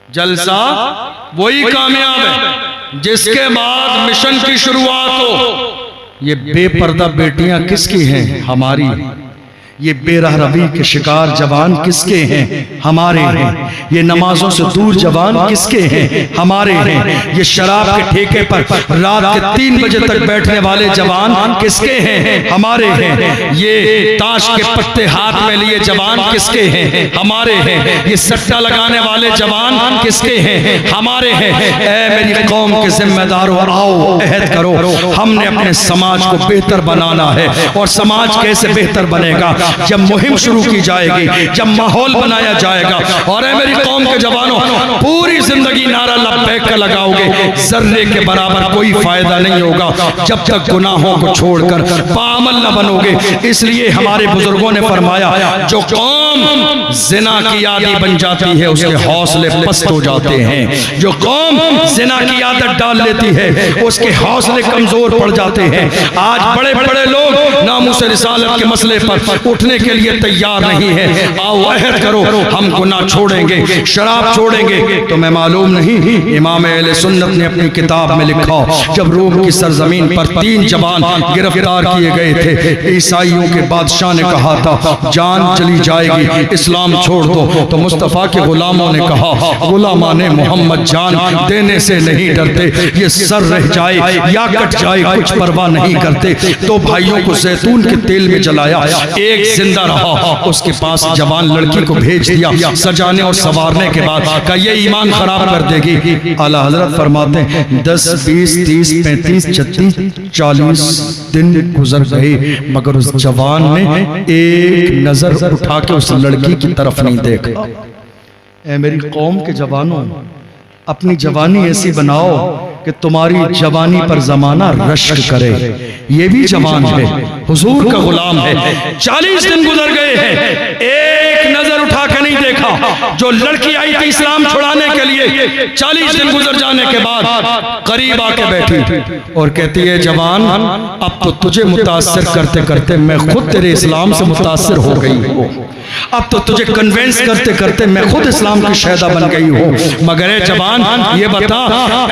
Speaker 1: जलसा वही कामयाब है जिसके बाद मिशन की शुरुआत हो। ये बेपर्दा बेटियां किसकी हैं? हमारी। ये बेरहरवी के शिकार जवान किसके हैं? हमारे हैं। ये नमाजों से दूर जवान किसके हैं? हमारे हैं। ये शराब के ठेके पर रात के 3 बजे तक बैठने वाले जवान किसके हैं? हमारे हैं। ये ताश के पत्ते हाथ में लिए जवान किसके हैं? हमारे हैं। ये सट्टा लगाने वाले जवान किसके हैं? हमारे हैं। ऐ मेरी कौम के जिम्मेदारों, आओ अहद करो, हमने अपने समाज को बेहतर बनाना है। और समाज कैसे बेहतर बनेगा? जब मुहिम शुरू की जाएगी, जब माहौल बनाया जाएगा। और ऐ मेरी कौम के जवानों, पूरी जिंदगी नारा लब्बैक का लगाओगे, जर्रे के बराबर कोई फायदा नहीं होगा जब तक गुनाहों को छोड़कर पामल न बनोगे। इसलिए हमारे बुजुर्गों ने फरमाया, जो कौम जिना की आदी बन जाती है उसके हौसले पस्त हो जाते हैं। जो कौम जिना की आदत डाल लेती है उसके हौसले कमजोर पड़ जाते हैं। आज बड़े बड़े लोग नामूस रिसालत के मसले पर उठने के लिए तैयार नहीं है। आओ अहद करो, हम गुनाह छोड़ेंगे, शराब छोड़ेंगे। तो मैं मालूम नहीं, इमाम अहले सुन्नत ने अपनी किताब में लिखा, जब रोम की सरजमीन पर 3 जवान गिरफ्तार किए गए थे, ईसाइयों के बादशाह ने कहा था जान चली जाएगी, इस्लाम छोड़ दो। तो मुस्तफ़ा के गुलामों ने कहा, गुलामाने मोहम्मद जान देने से नहीं डरते, ये सर रह जाए या कट जाए कुछ परवाह नहीं करते। तो भाइयों को जैतून के तेल में जलाया, एक जिंदा रहा, उसके पास जवान लड़की को भेज दिया सजाने और संवारने के बाद, का ये ईमान खराब कर देगी। आला हजरत फरमाते हैं 10, 20, 30, 35, 36, 40 दिन गुजर गए, मगर उस जवान ने एक नजर उठा के उस लड़की की तरफ नहीं देखा। ऐ मेरी कौम के जवानों, अपनी जवानी ऐसी बनाओ कि तुम्हारी जवानी पर जमाना रश्क करे। ये भी जवान है, हुजूर का गुलाम है। 40 दिन गुजर गए हैं, एक नजर उठा के नहीं देखा। जो लड़की आई थी इस्लाम छुड़ाने के लिए, 40 दिन गुजर जाने के बाद करीब आके बैठी और कहती है, जवान अब तो तुझे मुतासिर करते करते मैं खुद तेरे इस्लाम से मुतासिर हो गई हूँ। अब तो तुझे कन्वेंस करते करते मैं खुद इस्लाम की शहदा बन गई हूँ। मगर ए जवान, ये बता,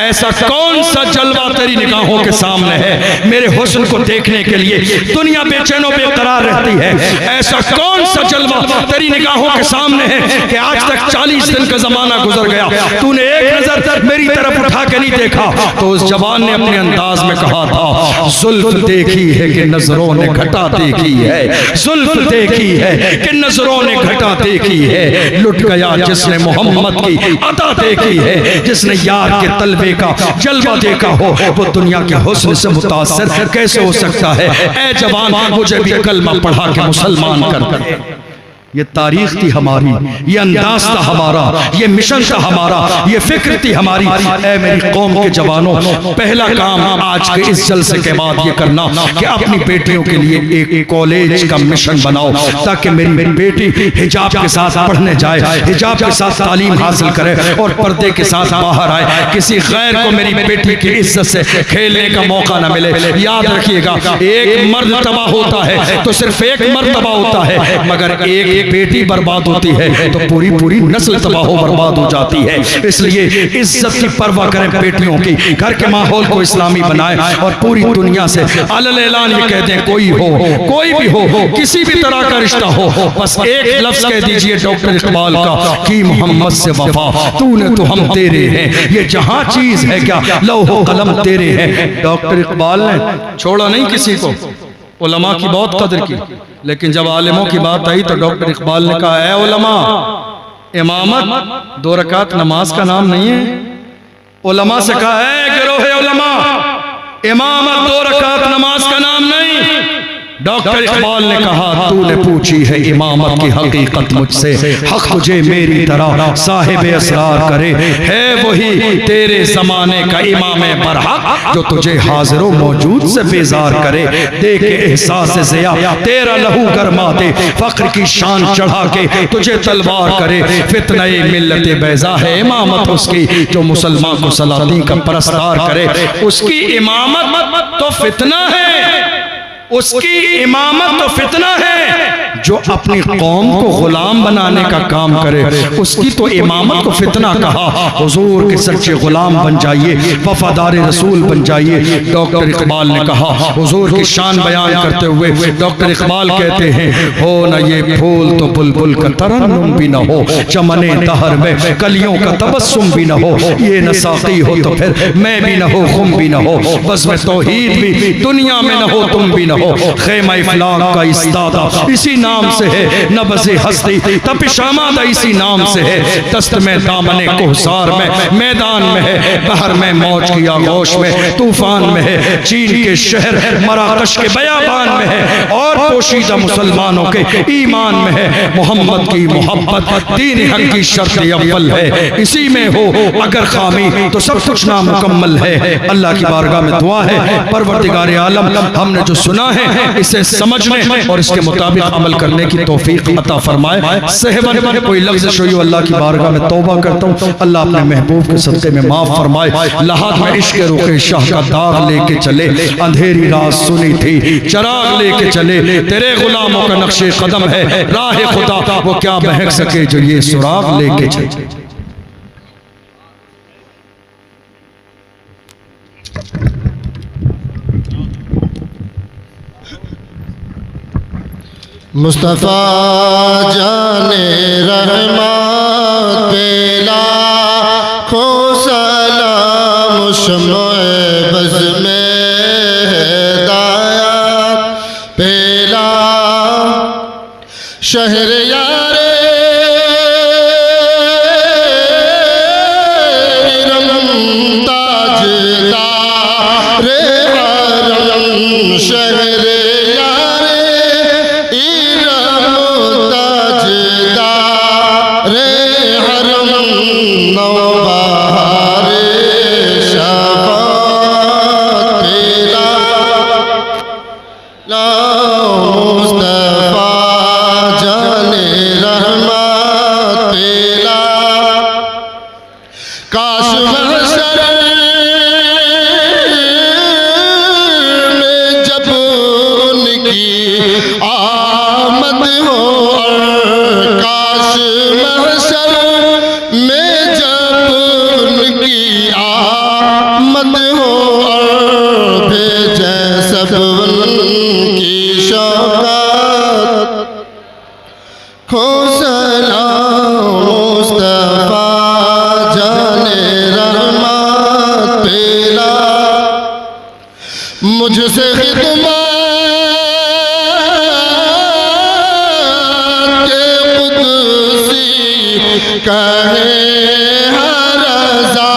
Speaker 1: ऐसा कौन सा जलवा तेरी निगाहों के सामने है? मेरे हुस्न को देखने के लिए दुनिया बेचैनो बेकरार रहती है। ऐसा कौन सा जलवा तेरी निगाहों के सामने है कि आज तक 40 दिन का जमाना गुजर गया, तूने एक नजर मेरी तरफ उठा के नहीं देखा? तो उस जवान ने अपने अंदाज में कहा था, जुल्फ देखी है कि नजरों ने घटा देखी है, जुल्फ देखी है कि नजरों ने घटा देखी है। लुट गया जिसने मोहम्मद की अता देखी है, जिसने यार के तलबे का जलवा देखा हो, वो दुनिया के हुस्न से मुतासिर कैसे हो सकता है? ऐ जवान, मुझे भी कलमा पढ़ा के मुसलमान कर दे। ये तारीख थी हमारी, ये अंदाज था हमारा, ये मिशन था हमारा, ये फिक्र थी हमारी। ऐ मेरी कौम के जवानों, पहला काम आज के इस जलसे के बाद ये करना कि अपनी बेटियों के लिए एक कॉलेज का मिशन बनाओ, ताकि मेरी बेटी हिजाब के साथ पढ़ने जाए, हिजाब के साथ तालीम हासिल करे और पर्दे के साथ बाहर आए। किसी गैर को मेरी बेटी की इज्जत से खेलने का मौका न मिले। याद रखिएगा, एक मर्द तबाह होता है तो सिर्फ एक मर्द तबाह होता है, मगर एक बेटी बर्बाद होती है तो पूरी पूरी नस्ल तबाह बर्बाद हो जाती है। इसलिए इज्जत की परवाह करें बेटियों की, घर के माहौल को इस्लामी बनाएं और पूरी दुनिया से अलल ऐलान ये कह दें, कोई हो, कोई भी हो, किसी भी तरह का रिश्ता हो, बस एक लफ्ज कह दीजिए डॉक्टर इकबाल का, कि मोहम्मद से वफा तूने तो हम तेरे हैं, ये जहां चीज है क्या लौह कलम तेरे हैं। डॉक्टर इकबाल ने छोड़ा नहीं किसी को, उलमा की बहुत कदर की, लेकिन जब आलिमों की बात आई तो डॉक्टर इकबाल ने कहा, ऐ उलमा, इमामत 2 रकात नमाज का नाम नहीं है। उलमा से कहा, है गिरोहे उलमा, इमामत 2 रकात नमाज का नाम नहीं। डॉक्टर इकबाल ने कहा, तूने पूछी है इमामत की हकीकत मुझसे, हक तुझे मेरी तरह साहिब असरार करे, है वही तेरे जमाने का इमाम बरहक जो तुझे हाजिरो मौजूद से बेजार करे। देख एहसास ज़िया तेरा लहू गरमा दे, फख्र की शान चढ़ा के तुझे तलवार करे। फितने मिल्लत बैज़ा है इमामत उसकी, जो मुसलमान को सलातीन का परस्तार करे। उसकी इमामत तो फितना है, उसकी इमामत तो फितना है, जो अपनी कौम को गुलाम बनाने का काम करे उसकी तो इमामत को फितना कहा। हुजूर के सच्चे गुलाम बन जाइए, वफादार रसूल बन जाइए। डॉक्टर इकबाल ने कहा, हुजूर की शान बयान करते हुए डॉक्टर इकबाल कहते हैं, हो न ये फूल तो बुलबुल का तरन्नुम भी न हो, चमने दहर में कलियों का तबस्सुम भी न हो, ये न साक़ी हो तो फिर मैं भी न हो, खुम भी न हो, बस में तौहीद भी दुनिया में न हो, तुम भी न हो। ख़ैमा इफ़लाक का इस्तादा इसी नाम से है, नब्ज़े हस्ती तपिश आमादा इसी नाम से है। दस्त में दामने कोहसार में मैदान में है, बहर में मौज की आगोश में तूफान में है, चीन के शहर मराकश के बयाबान में है, और पोशीदा मुसलमानों के ईमान में है। मोहम्मद की मोहब्बत दीन हक की शर्त अव्वल है, इसी में हो अगर खामी तो सब कुछ नामुकम्मल है। अल्लाह की बारगाह में दुआ है, परवरदिगार आलम हमने जो सुना है इसे समझने और इसके मुताबिक अमल करने की तौफीक अता फरमाए। सहवन कोई लफ्ज़ शोई अल्लाह की बारगाह में तौबा करता हूँ, अल्लाह अपने महबूब के सदक़े में माफ़ फरमाए। लहाद में इश्क़ रुक़े शाह का दाग लेके चले, अंधेरी रात सुनी थी चराग लेके चले, तेरे गुलामों का नक्शे कदम है राह खुदा, वो क्या महक सके जो ये सुराग लेके चले।
Speaker 3: मुस्तफ़ा जाने रहमत पे लाखों सलाम, शम्ए बज़ में हिदायत पे शहर यारे ताजदार हरम, शहर मुझसे खिदमत के कुदसी कहे हर रज़ा,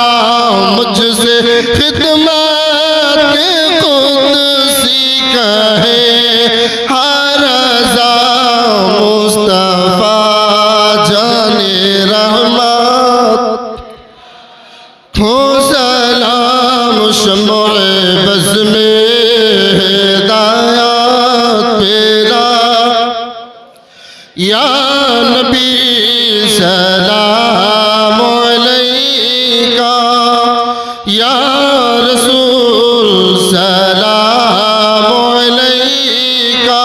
Speaker 3: मुझसे खिदमत के कुदसी कहे हर रज़ा, मुस्तफ़ा जाने रहमत हो सलाम, शम्ए बज़ में या नबी सलाम अलैका, या रसूल सलाम अलैका,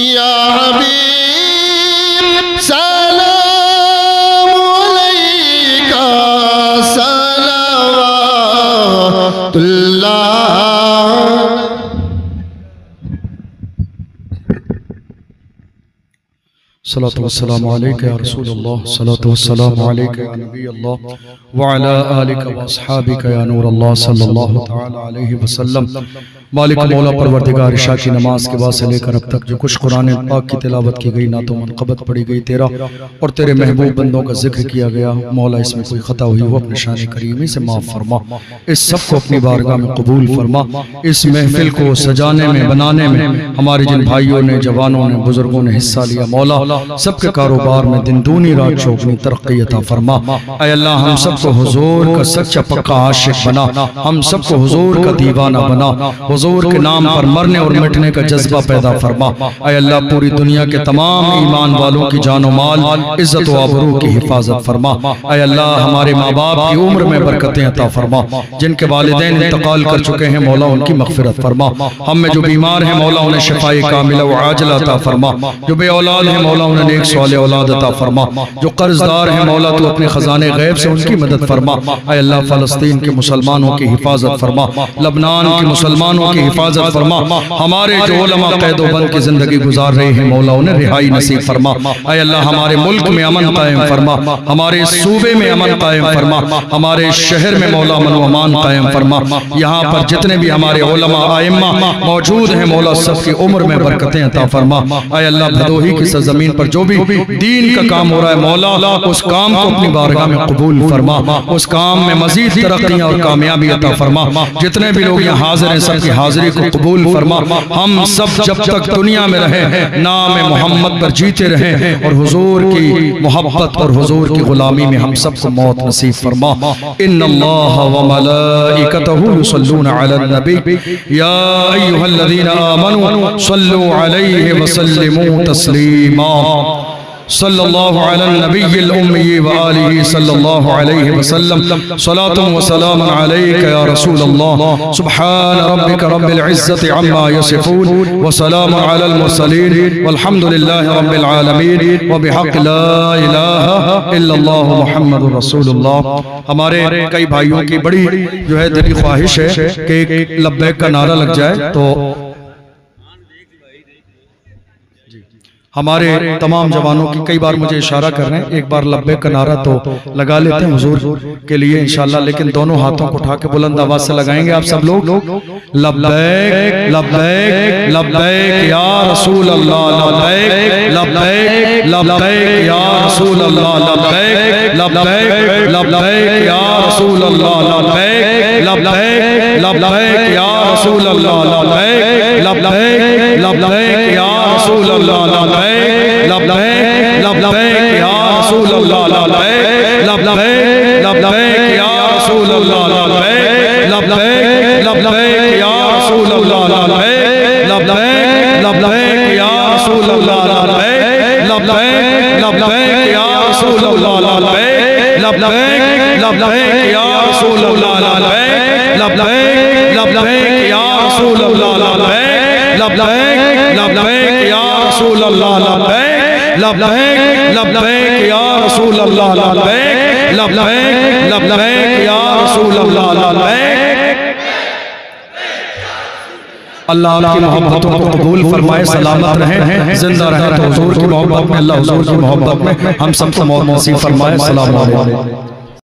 Speaker 3: या हबीब सलाम अलैका, सलावतुल्लाह।
Speaker 1: सलातु वस्सलामु अलैका या रसूलल्लाह, सलातु वस्सलामु अलैका या नबी अल्लाह व अला आलिका व अस्हाबिका या नूर अल्लाह सल्लल्लाहु तआला अलैहि वसल्लम। मालिक मौला परवरदिगार इशा की नमाज के बाद से लेकर अब तक जो कुछ कुरान पाक की तिलावत की गई, ना तो मनक़बत पढ़ी गई तेरा और तेरे महबूब बंदों का जिक्र किया गया, मौला इसमें कोई खता हुई वो अपने शान करीमी से माफ़ फरमा, इस सब को अपनी बारगाह में कबूल फरमा। इस महफिल को सजाने में बनाने में हमारे जिन भाइयों ने, जवानों ने, बुजुर्गों ने हिस्सा लिया, मौला सबके कारोबार में दिन दूनी रात चौगनी तरक्की अता फरमा। ऐ अल्लाह हम सबको हुजूर का सच्चा पक्का आशिक बना, हम सबको हुजूर का दीवाना बना, हुजूर के नाम पर मरने और मिटने का जज्बा पैदा फरमा। ऐ अल्लाह पूरी दुनिया के तमाम ईमान वालों की जान माल इज्जत व आबरू की हिफाजत फरमा। ऐ अल्लाह हमारे माँ बाप की उम्र में बरकतें अता फरमा। जिनके वालिदैन इंतकाल कर चुके हैं मौला उनकी मगफिरत फरमा। हम में जो बीमार हैं मौला उन्हें शिफाए कामिला व आजिला अता फरमा। जो बे औलाद हैं मौला उन्हें नेक सालिह औलाद अता फरमा। जो कर्जदार हैं मौला तो अपने खजाने गैब से उनकी मदद फरमा। ऐ अल्लाह फलस्तीन के मुसलमानों की हिफाजत फरमा, लबनान के मुसलमानों की हिफाजत फरमा। हमारे जो उलमा कैदोबंद की जिंदगी गुजार रहे हैं मौला उन्हें रिहाई नसीब फरमा। ऐ अल्लाह हमारे मुल्क में अमन कायम फरमा, हमारे सूबे में अमन कायम फरमा, हमारे शहर में मौला अमन व अमान कायम फरमा। यहाँ पर जितने भी हमारे उलमा आइम्मा मौजूद हैं मौला सबकी उम्र में बरकतें अता फरमा। ऐ अल्लाह भदोही की सरजमीन पर जो भी दीन का काम हो रहा है मौला उस काम को अपनी बारगाह में कबूल फरमा, उस काम में मजीद तरक्कियां और कामयाबी अता फरमा। जितने भी लोग यहाँ हाजिर हैं सबकी हाजिरी को कबूल फरमा। हम सब जब तक दुनिया में रहें नाम मोहम्मद पर जीते रहें और हुजूर की मोहब्बत और हुजूर की गुलामी में हम सबको मौत नसीब फरमा। इन्नल्लाह व मलाइकतहु युसल्लूना अलन नबी या अय्युहल्लज़ीना आमनू सल्लू अलैहि व सल्लिमू तस्लीमा। सल्लल्लाहु अला नबिय्यिल उम्मी व आलिहि सल्लल्लाहु अलैहि वसल्लम। सलातुन व सलामुन अलैका या रसूल अल्लाह। सुब्हान रब्बिका रब्बिल इज्जति अम्मा यसिफून व सलामुन अलल मुरसलीन वल्हम्दुलिल्लाहि रब्बिल आलमीन व बिहक़्क़ि ला इलाहा इल्लल्लाह मुहम्मदुर रसूलुल्लाह। हमारे कई भाइयों की बड़ी जो है दिली ख्वाहिश है कि एक लब्बैक का नारा लग जाए, तो हमारे तमाम जवानों की कई बार मुझे इशारा कर रहे हैं एक बार लब्बैक का नारा तो लगा लेते हैं हुजूर के लिए इंशाल्लाह, लेकिन दोनों हाथों को उठा के बुलंद आवाज से लगाएंगे आप सब लोग। लब्बैक लब्बैक लब्बैक या रसूल अल्लाह, लब्बैक लब्बैक लब्बैक या रसूल अल्लाह, लब्बैक लब्बैक लब्बैक या रसूल अल्लाह, लब्बैक लब्बैक लब्बैक या रसूल अल्लाह, लब्बैक लब्बैक लब्बैक या रसूल अल्लाह, लब्बैक लब्बैक लब्बैक या रसूल अल्लाह, लब्बैक लब्बैक लब्बैक या रसूल अल्लाह, लब्बैक लब्बैक लब्बैक या रसूल अल्लाह, लब्बैक लब्बैक लब्बैक या रसूल अल्लाह, लब्बैक लब्बैक लब्बैक या रसूल अल्लाह, लब्बैक लब्बैक लब्बैक या रसूल अल्लाह, लब्बैक लब्बैक लब्बैक या रसूल अल्लाह, लब्बैक लब्बैक लब्बैक या रसूल अल्लाह, लब्बैक लब्बैक लब्बैक या रसूल अल्लाह, लब्बैक लब्बैक लब्बैक या रसूल अल्लाह, लब्बैक। अल्लाह आपकी मोहब्बतों को कबूल फरमाए, सलामत रहें, जिंदा रहें तो हुजूर की मोहब्बत में, अल्लाह हुजूर की मोहब्बत में हम सबको मौत नसीब फरमाए। अस्सलामु अलैकुम।